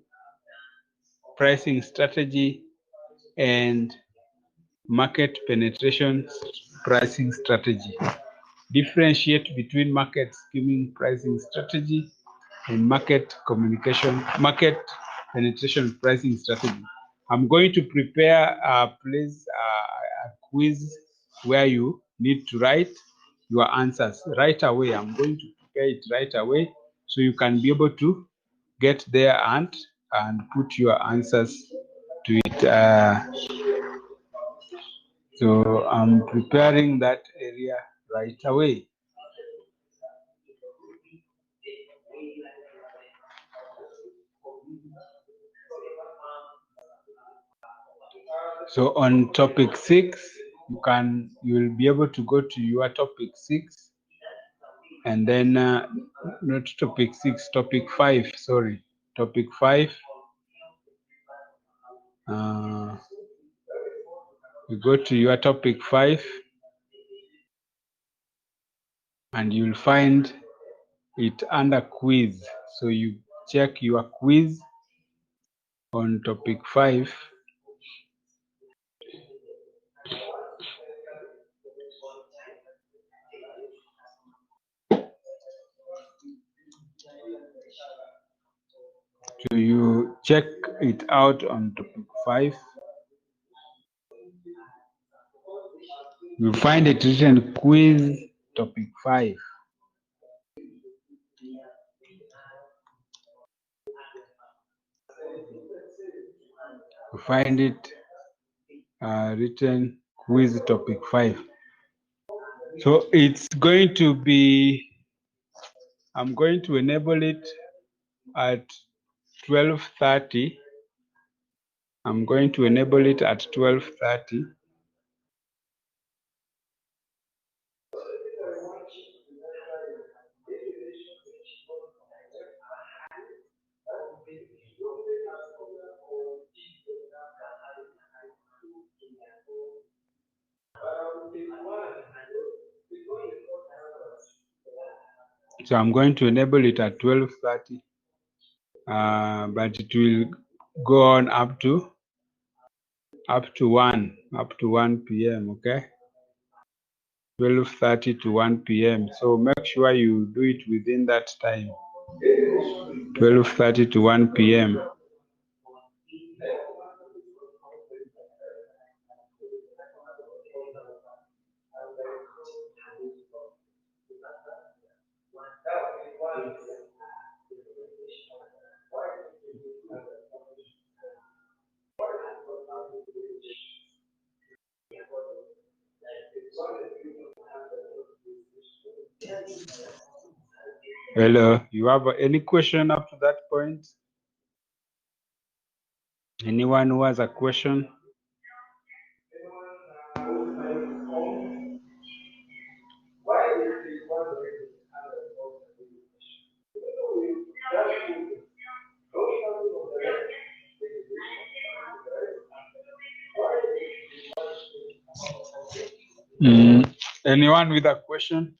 pricing strategy and market penetration pricing strategy. Differentiate between market skimming pricing strategy and market penetration pricing strategy. I'm going to prepare a quiz where you need to write your answers right away. I'm going to prepare it right away so you can be able to get there and put your answers to it. So I'm preparing that area right away. So on topic 6, you'll be able to go to your topic 6, and then not topic 6, topic 5. Sorry, topic 5. You go to your topic 5, and you'll find it under quiz. So you check your quiz on topic 5. So you check it out on topic 5. You find it written quiz topic 5. You find it written quiz topic 5. So it's going to be, I'm going to enable it at 12:30. I'm going to enable it at 12:30. So I'm going to enable it at 12:30, but it will go on up to 1 p.m. Okay, 12:30 to 1 p.m. So make sure you do it within that time, 12:30 to 1 p.m. Hello, you have any question up to that point? Anyone who has a question? Anyone with a question?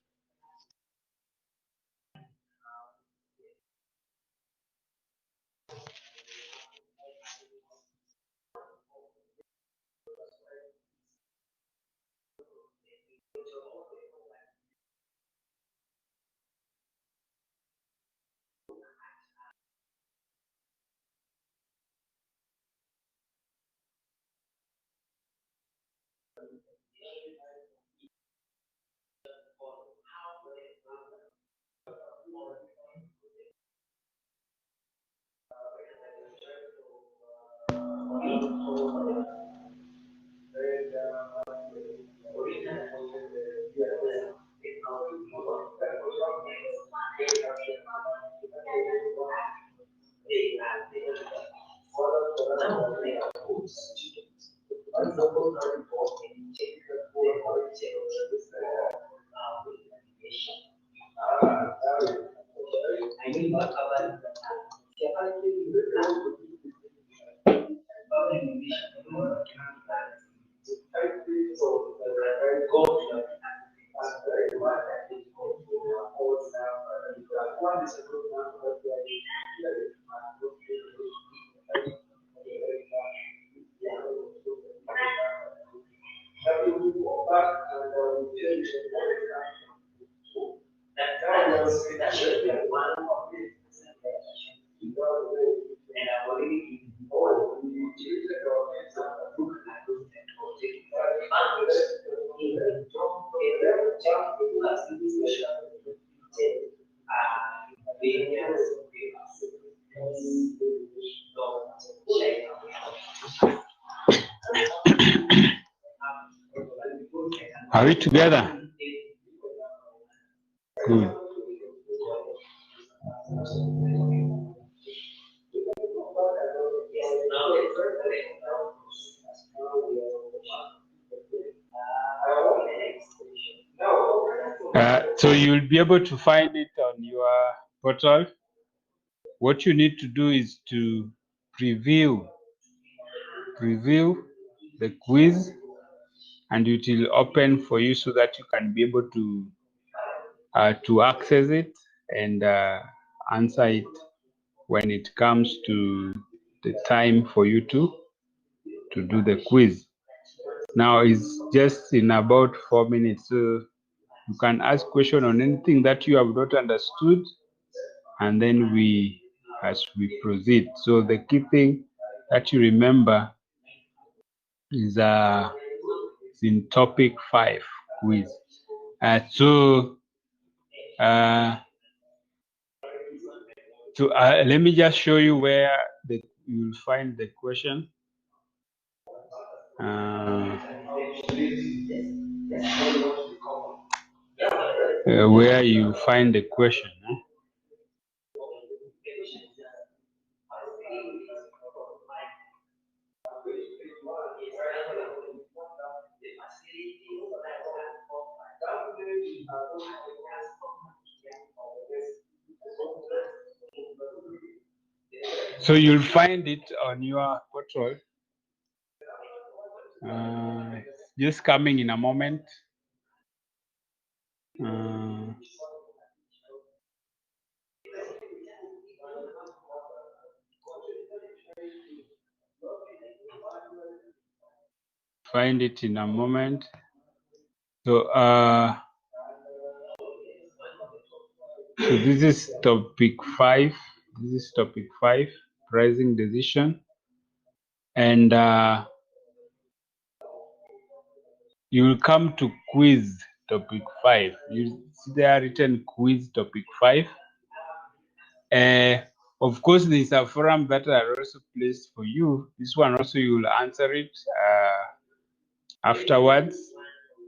Are we together? Good. So you'll be able to find it on your portal. What you need to do is to preview the quiz, and it will open for you so that you can be able to access it and answer it when it comes to the time for you to do the quiz. Now it's just in about 4 minutes, so you can ask question on anything that you have not understood, and then as we proceed. So the key thing that you remember is in topic 5 quiz. Let me just show you where you'll find the question. Where you find the question. So you'll find it on your portal. Just coming in a moment. Find it in a moment. So so this is topic 5. This is topic 5, pricing decision, and you will come to quiz topic 5. You see there written quiz topic 5. Of course, there's a forum that are also placed for you. This one also you will answer it afterwards.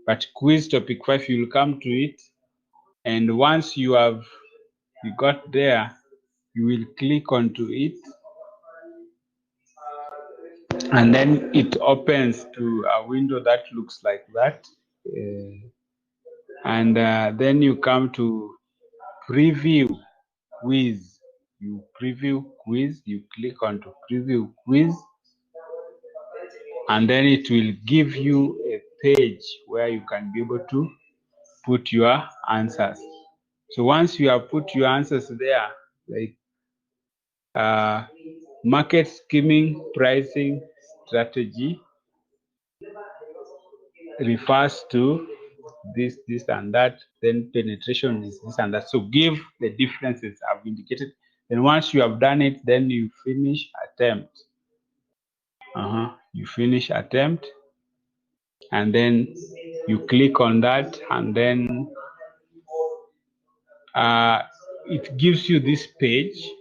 But quiz topic 5, you will come to it, and once you got there, you will click onto it, and then it opens to a window that looks like that. And then you come to preview quiz. You preview quiz, you click onto preview quiz, and then it will give you a page where you can be able to put your answers. So once you have put your answers there, like market skimming pricing strategy refers to this and that, then penetration is this and that. So give the differences I've indicated. And once you have done it, then you finish attempt. You finish attempt, and then you click on that, and then it gives you this page.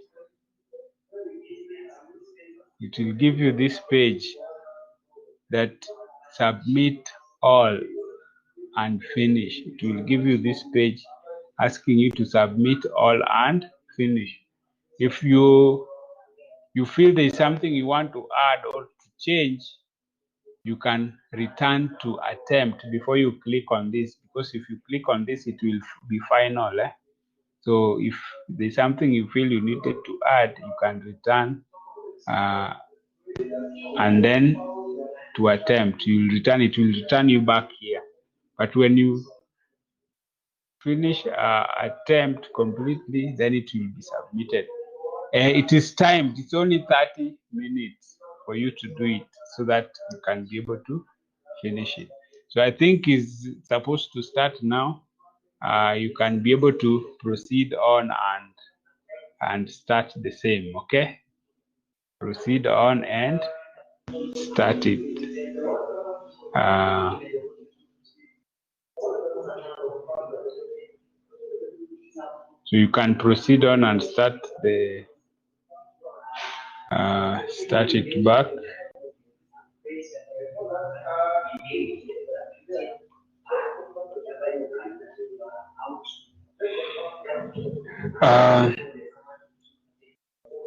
It will give you this page that submit all and finish. It will give you this page asking you to submit all and finish. If you feel there is something you want to add or to change, you can return to attempt before you click on this, because if you click on this, it will be final. So if there's something you feel you needed to add, you can return and then to attempt. You'll return, it will return you back here. But when you finish attempt completely, then it will be submitted. It is timed. It's only 30 minutes for you to do it, so that you can be able to finish it. So I think it's supposed to start now. You can be able to proceed on and start the same. Okay, proceed on and start it. So you can proceed on and start it back.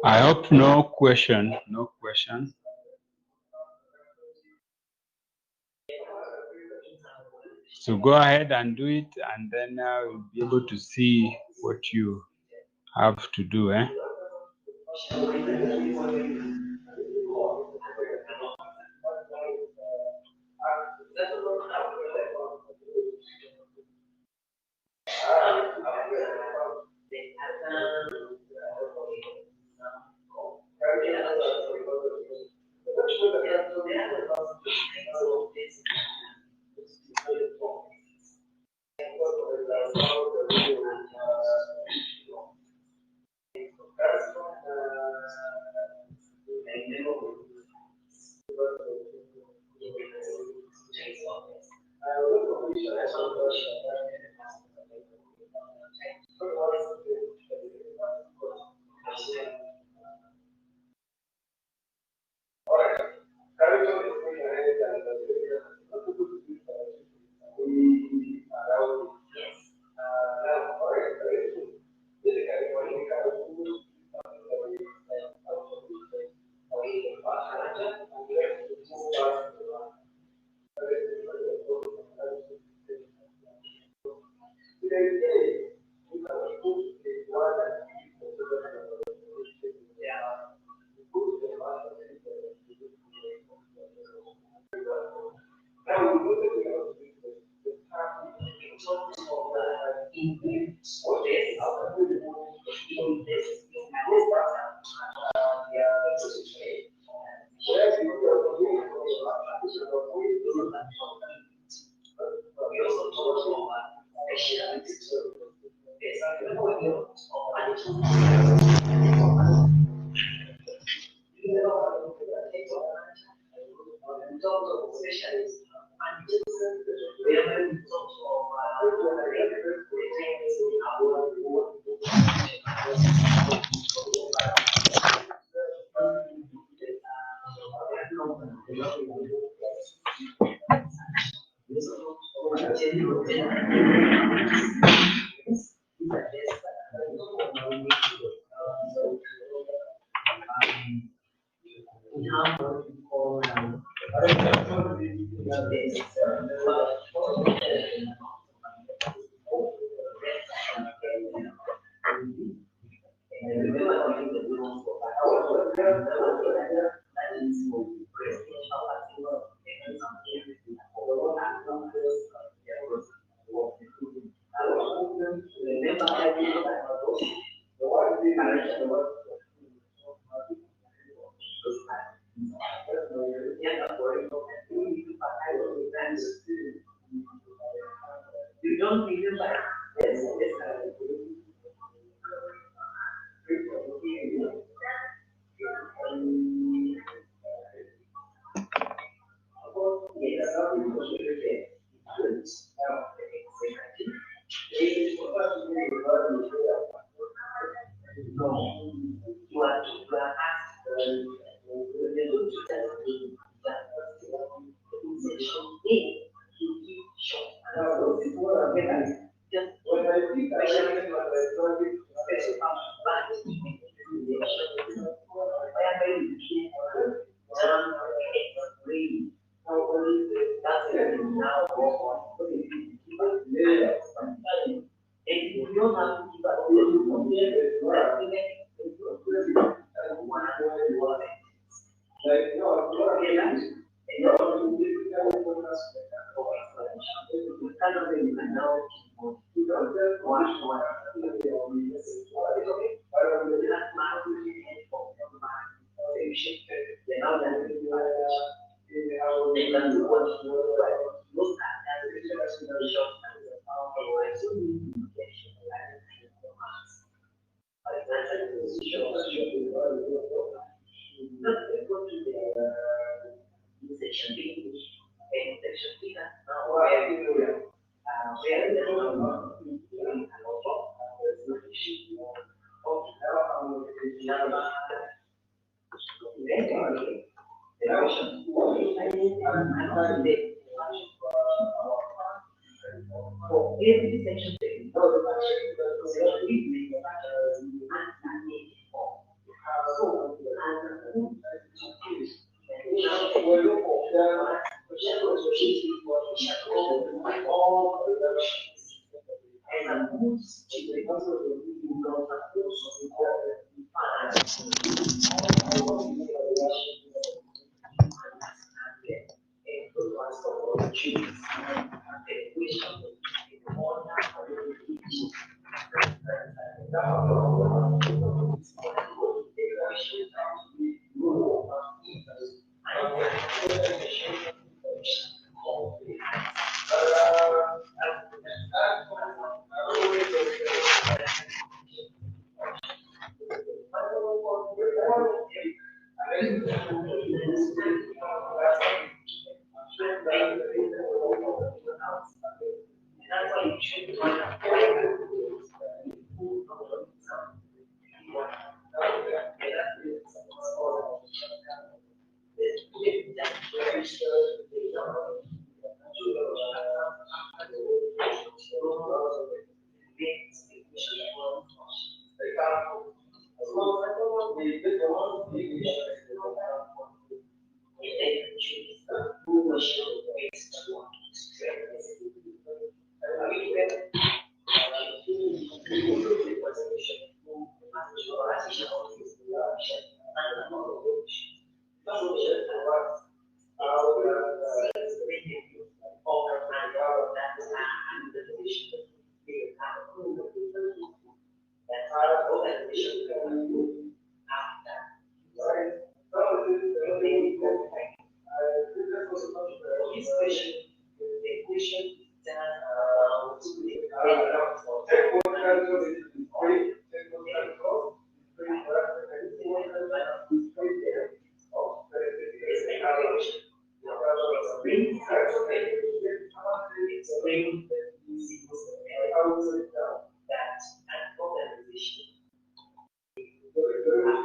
I hope no question. So go ahead and do it, and then we'll be able to see what you have to do.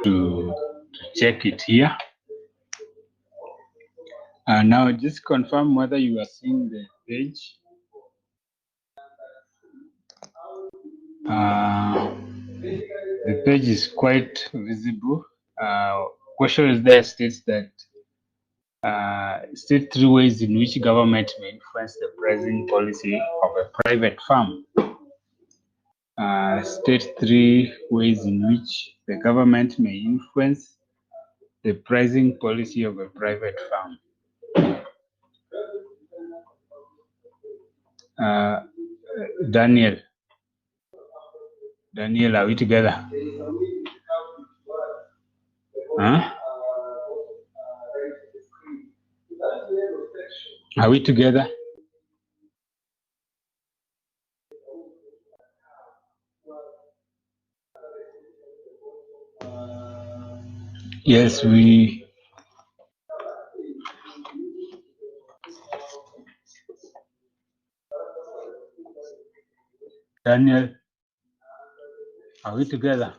To check it here. And now just confirm whether you are seeing the page. The page is quite visible. Question is there states that state 3 ways in which government may influence the pricing policy of a private firm. State 3 ways in which the government may influence the pricing policy of a private firm. Daniel, are we together? Huh? Are we together? Yes, we. Daniel, are we together?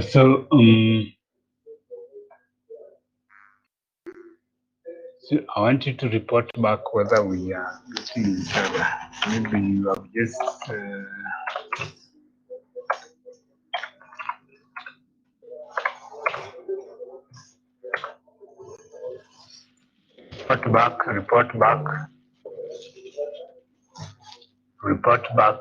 So I want you to report back whether we are getting each other. Maybe you have just report back.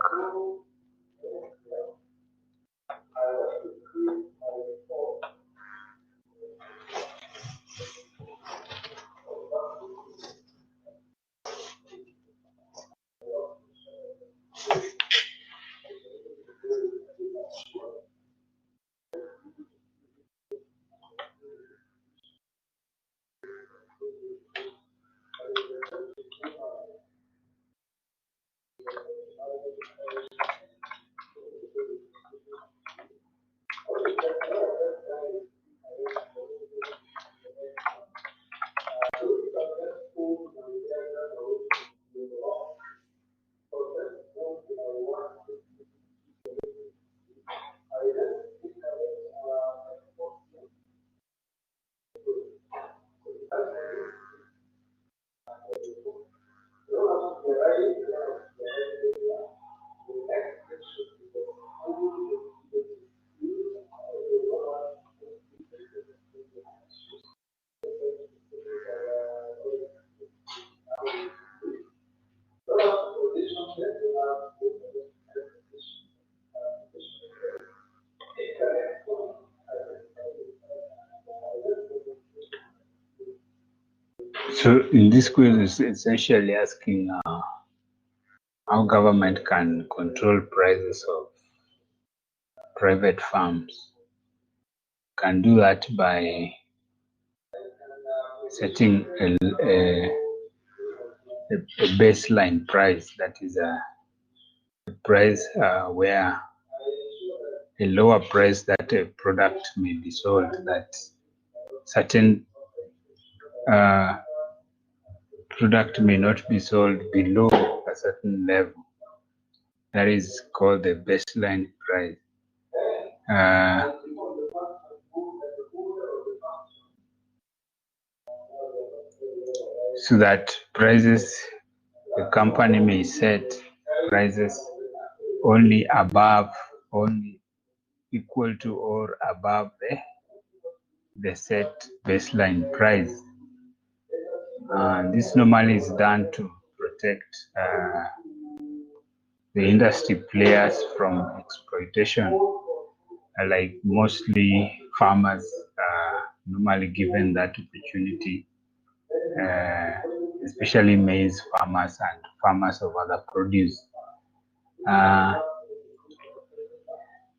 So in this quiz, it's essentially asking how government can control prices of private firms. Can do that by setting a baseline price, that is a price where a lower price that a product may be sold, that certain product may not be sold below a certain level. That is called the baseline price. So that prices, the company may set prices only equal to or above the set baseline price. This normally is done to protect the industry players from exploitation, like mostly farmers are normally given that opportunity, especially maize farmers and farmers of other produce.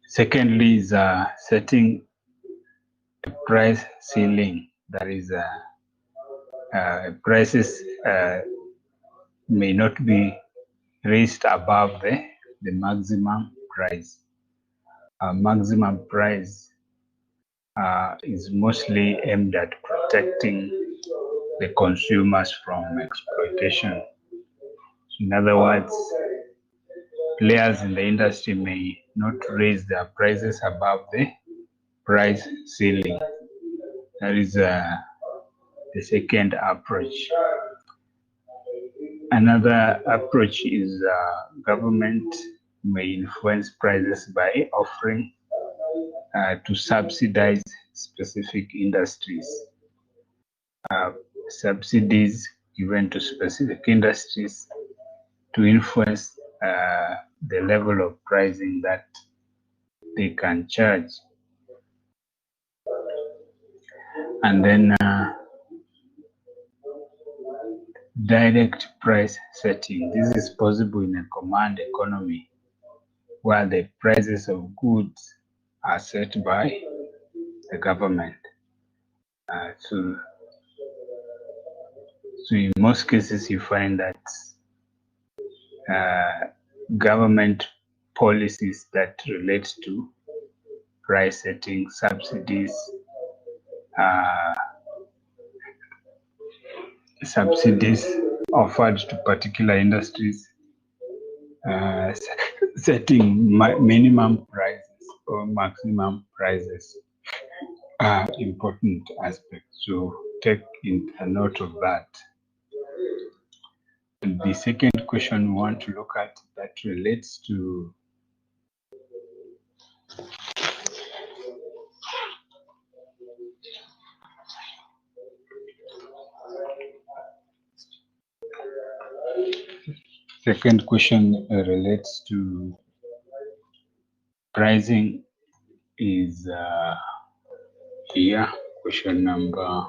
Secondly is setting a price ceiling, that is prices may not be raised above the maximum price. Maximum price is mostly aimed at protecting the consumers from exploitation. In other words, players in the industry may not raise their prices above the price ceiling. That is the second approach. Another approach is government may influence prices by offering to subsidize specific industries. Subsidies given to specific industries to influence the level of pricing that they can charge. And then direct price setting. This is possible in a command economy where the prices of goods are set by the government. So in most cases, you find that government policies that relate to price setting, subsidies, offered to particular industries, setting minimum prices or maximum prices are important aspects. So take a note of that. The second question we want to look at that relates to relates to pricing is here. Question number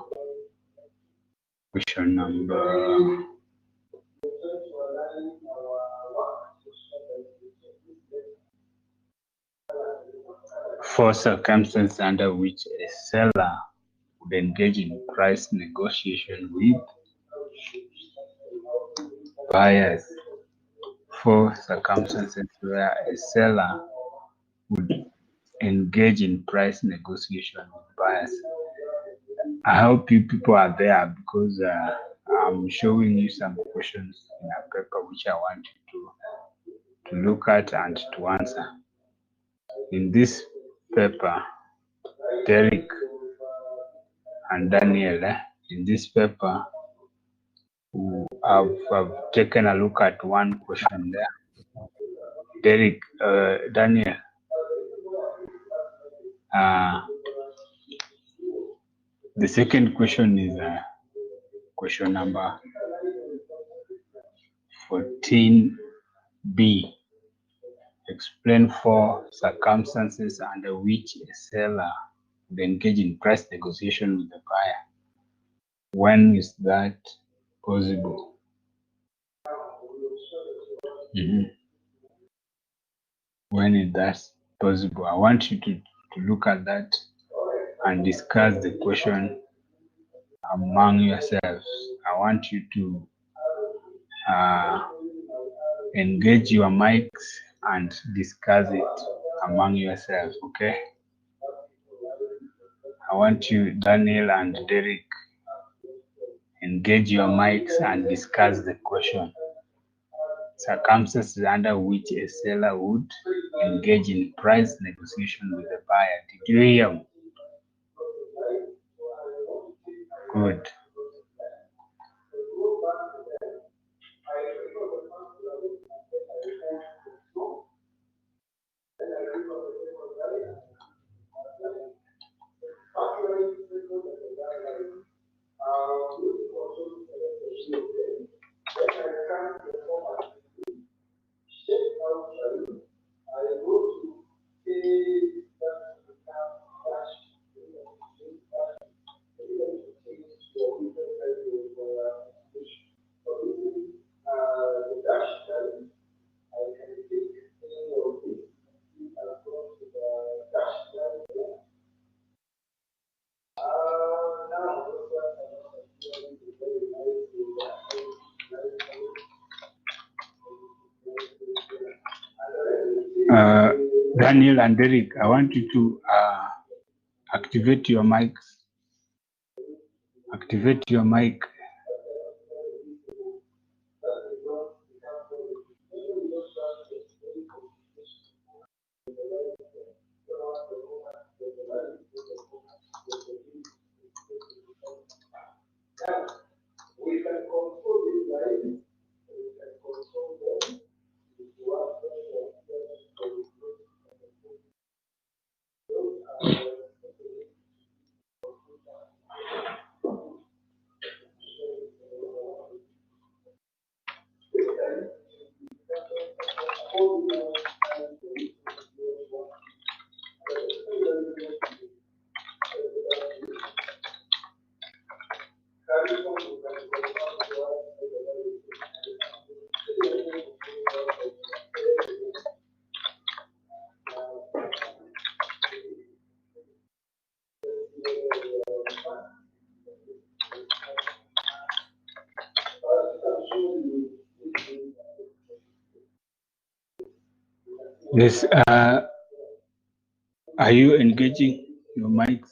4 circumstances under which a seller would engage in price negotiation with buyers. 4 circumstances where a seller would engage in price negotiation with buyers. I hope you people are there because I'm showing you some questions in a paper which I want you to look at and to answer. In this paper, Derek and Daniel, in this paper, I've taken a look at one question there. Derek, Daniel, the second question is question number 14B. Explain 4 circumstances under which a seller would engage in price negotiation with the buyer. When is that possible? When is that possible? I want you to look at that and discuss the question among yourselves. I want you to engage your mics and discuss it among yourselves, okay? I want you, Daniel and Derek, engage your mics and discuss the question. Circumstances under which a seller would engage in price negotiation with a buyer. Did you hear me? Good. Daniel and Derek, I want you to activate your mics. Activate your mic. Yes, are you engaging your mics?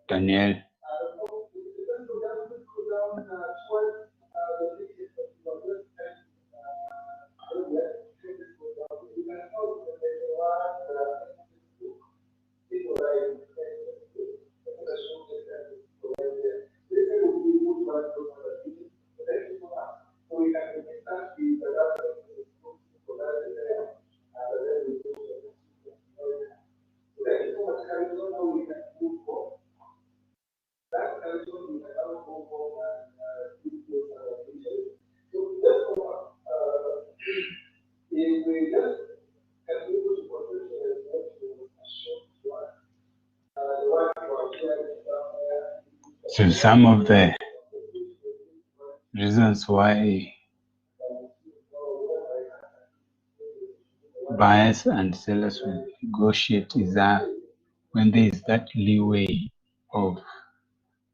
Daniel. So some of the reasons why buyers and sellers will negotiate is that when there is that leeway of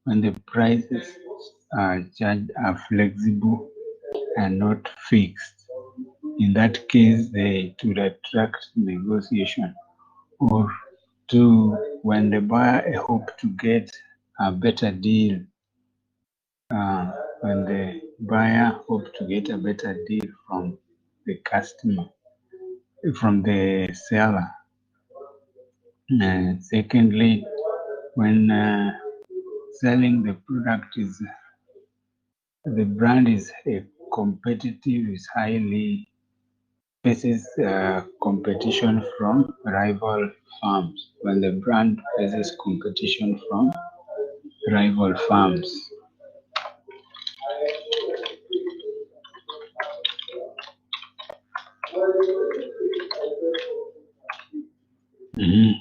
when the prices are charged are flexible and not fixed. In that case, it would attract negotiation. Or two, when the buyer hope to get a better deal, when the buyer hope to get a better deal from the customer, from the seller. And secondly, when selling the product is the brand is competitive, is highly faces competition from rival firms. When the brand faces competition from rival firms. Mhm.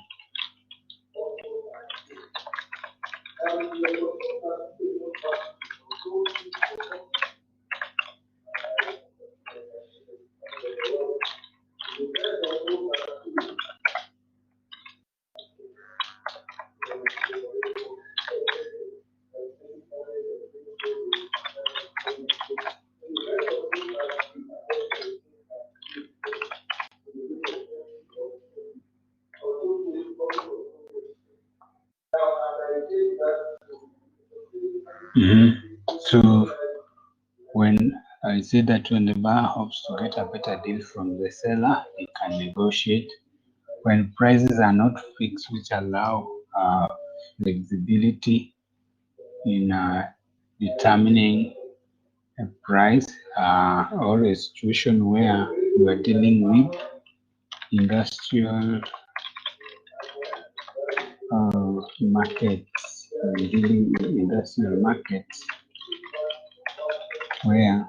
Mhm. So when I say that when the buyer hopes to get a better deal from the seller, he can negotiate. When prices are not fixed, which allow flexibility in determining a price, or a situation where you are dealing with industrial markets, dealing with industrial markets where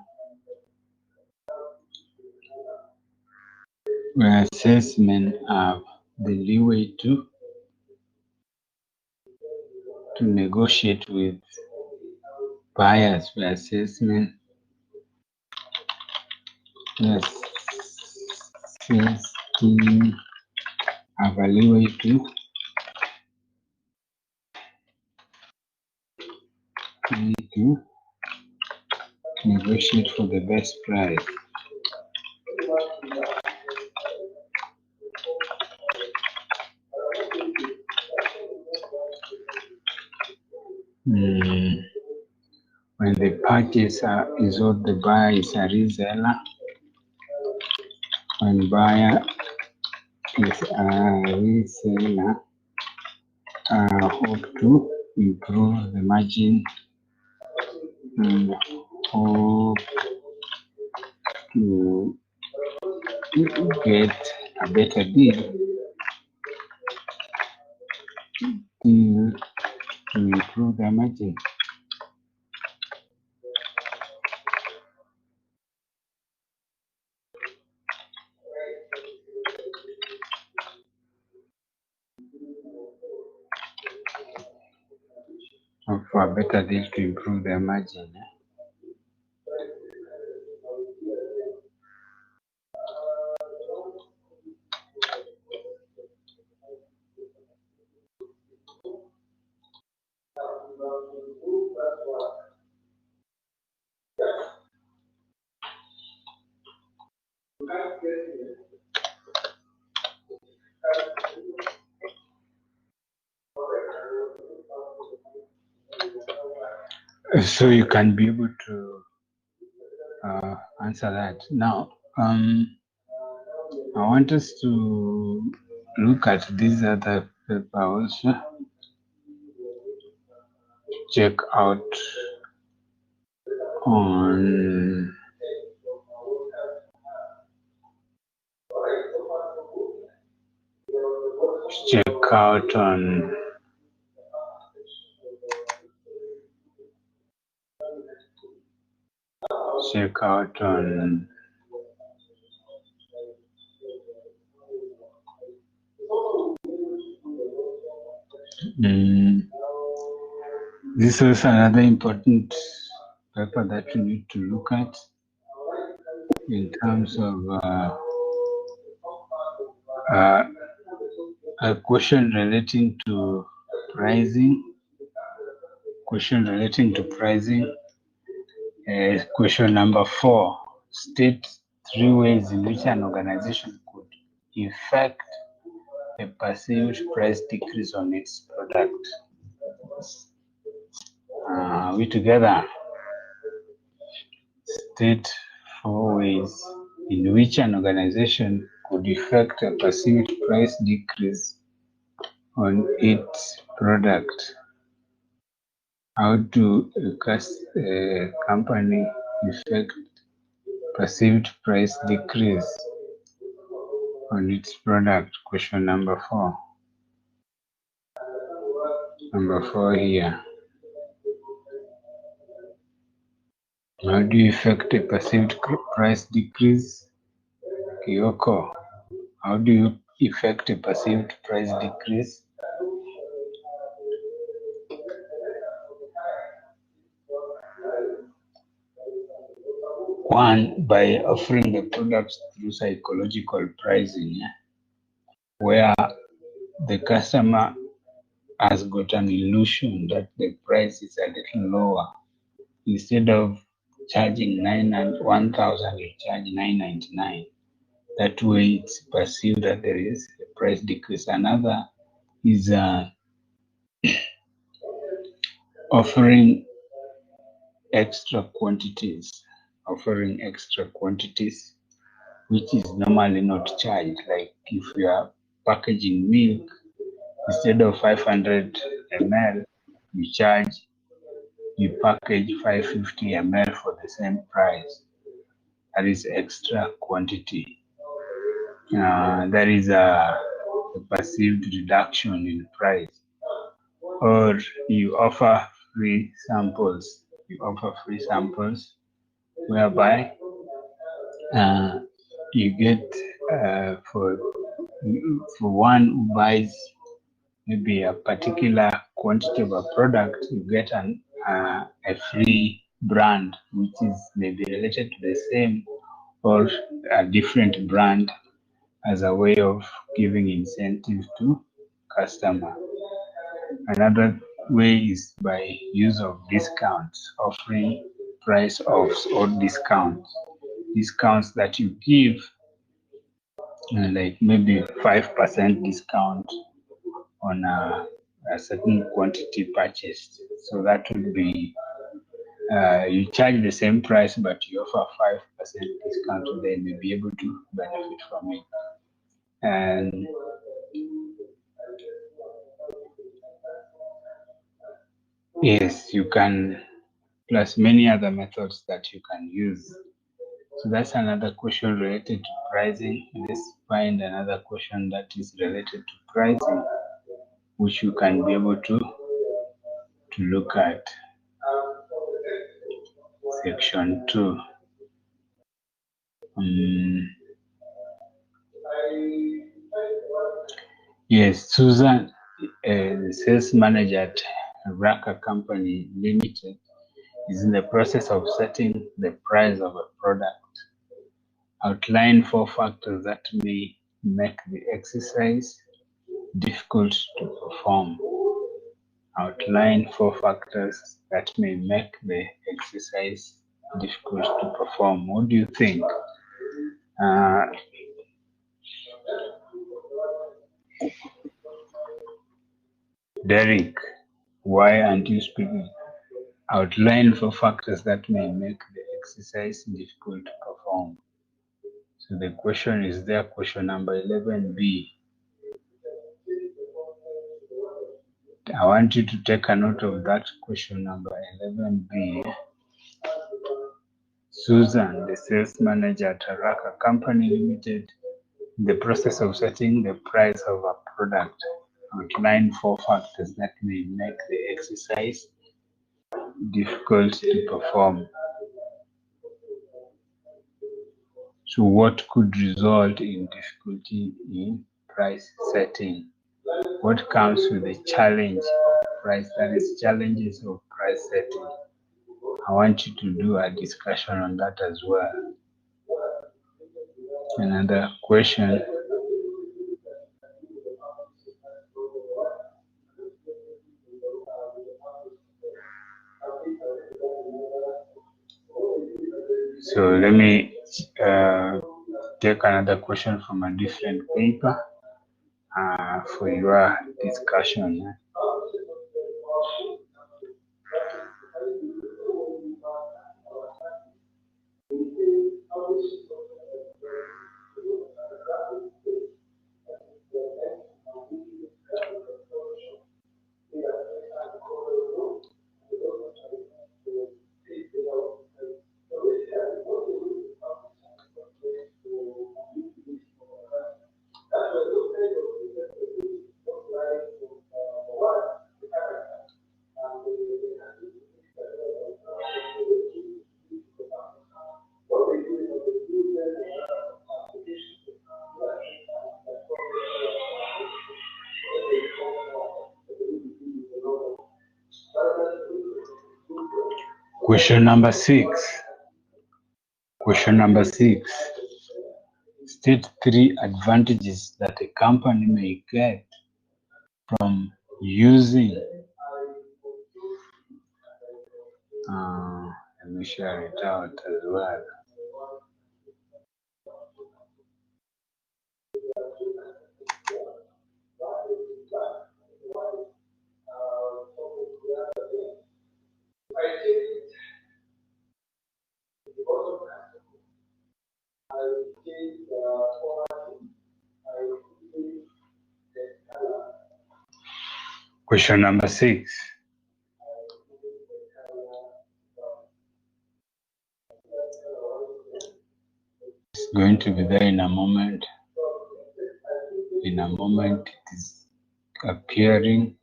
salesmen have the leeway to negotiate with buyers, where salesmen sales team have a leeway to negotiate for the best price. When the purchaser is owed, the buyer is a reseller. When buyer is a reseller, hope to improve the margin and hope to get a better deal to improve the margin. Or for a better deal to improve their margin. So you can be able to answer that. Now, I want us to look at this other paper also. Check out on check out on this is another important paper that you need to look at in terms of a question relating to pricing. Question number 4. State 3 ways in which an organization could effect a perceived price decrease on its product. We together. State 4 ways in which an organization could effect a perceived price decrease on its product. How do a company affect perceived price decrease on its product? Question number 4. Number 4 here. How do you affect a perceived price decrease? Kyoko, how do you affect a perceived price decrease? One, by offering the products through psychological pricing, where the customer has got an illusion that the price is a little lower. Instead of charging 1,000, you charge 999. That way it's perceived that there is a price decrease. Another is offering extra quantities, which is normally not charged. Like if you are packaging milk, instead of 500 ml, you package 550 ml for the same price. That is extra quantity. That is a perceived reduction in price. Or you offer free samples. Whereby you get for one who buys maybe a particular quantity of a product, you get a free brand which is maybe related to the same or a different brand, as a way of giving incentives to customer. Another way is by use of discounts, offering price offs or discounts that you give, like maybe 5% discount on a certain quantity purchased. So that would be you charge the same price, but you offer 5% discount, so they may be able to benefit from it. And yes, you can, plus many other methods that you can use. So that's another question related to pricing. Let's find another question that is related to pricing, which you can be able to look at. Section 2. Yes, Susan, the sales manager at Raka Company Limited, is in the process of setting the price of a product. Outline 4 factors that may make the exercise difficult to perform. Outline 4 factors that may make the exercise difficult to perform. What do you think? Derek, why aren't you speaking? Outline 4 factors that may make the exercise difficult to perform. So the question is there, question number 11B. I want you to take a note of that question number 11B. Susan, the sales manager at Raka Company Limited, in the process of setting the price of a product. Outline 4 factors that may make the exercise difficult to perform. So what could result in difficulty in price setting? What comes with the challenge of price, that is challenges of price setting? I want you to do a discussion on that as well. Another question. So let me take another question from a different paper for your discussion. Question number 6. Question number 6. State 3 advantages that a company may get from using. Let me share it out as well. Question number 6. It's going to be there in a moment. In a moment, it is appearing.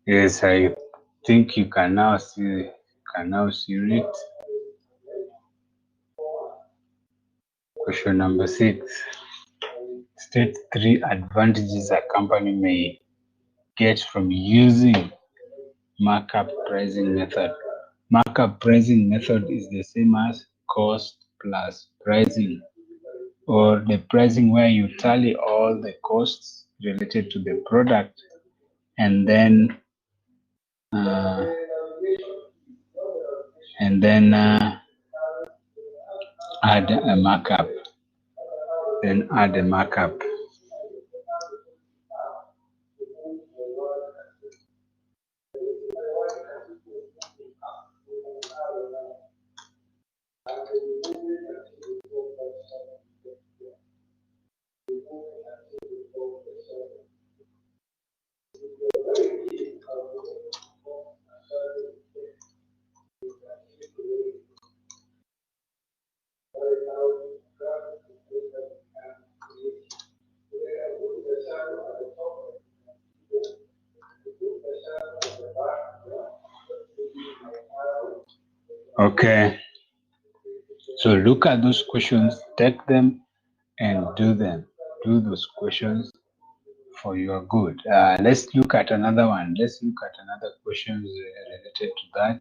Yes, I think you can now see it. Question number 6. State 3 advantages a company may get from using markup pricing method. Markup pricing method is the same as cost plus pricing, or the pricing where you tally all the costs related to the product and then add a markup. Okay, so look at those questions, take them and do them. Do those questions for your good. Let's look at another one. Let's look at another questions related to that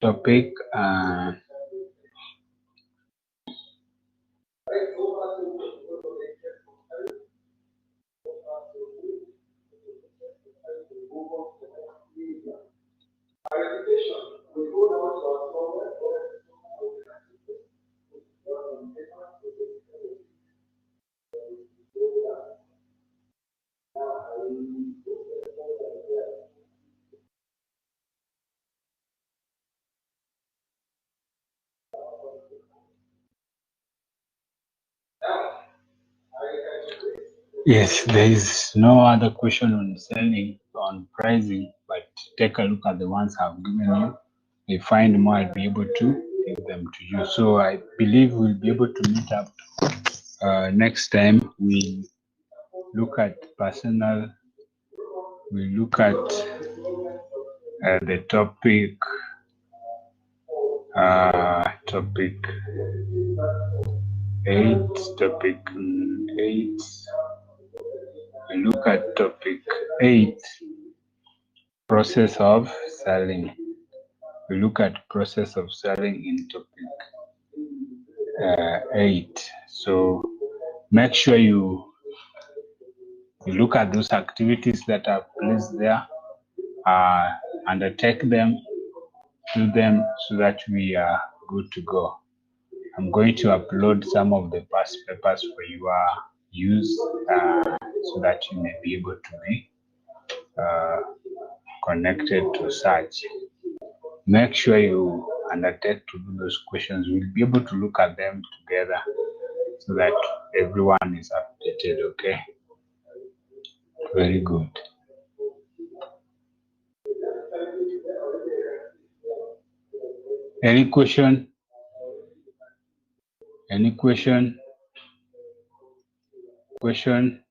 topic. Yes, there is no other question on selling, on pricing, but take a look at the ones I've given you. If I find more, I'll be able to give them to you. So I believe we'll be able to meet up next time. We look at personal, we look at the topic 8, topic 8. We look at topic 8, process of selling. We look at process of selling in topic 8. So make sure you look at those activities that are placed there, undertake them, do them so that we are good to go. I'm going to upload some of the past papers for your use so that you may be able to be connected to search. Make sure you undertake to do those questions. We'll be able to look at them together so that everyone is updated, okay? Very good. Any question? Any question? Question?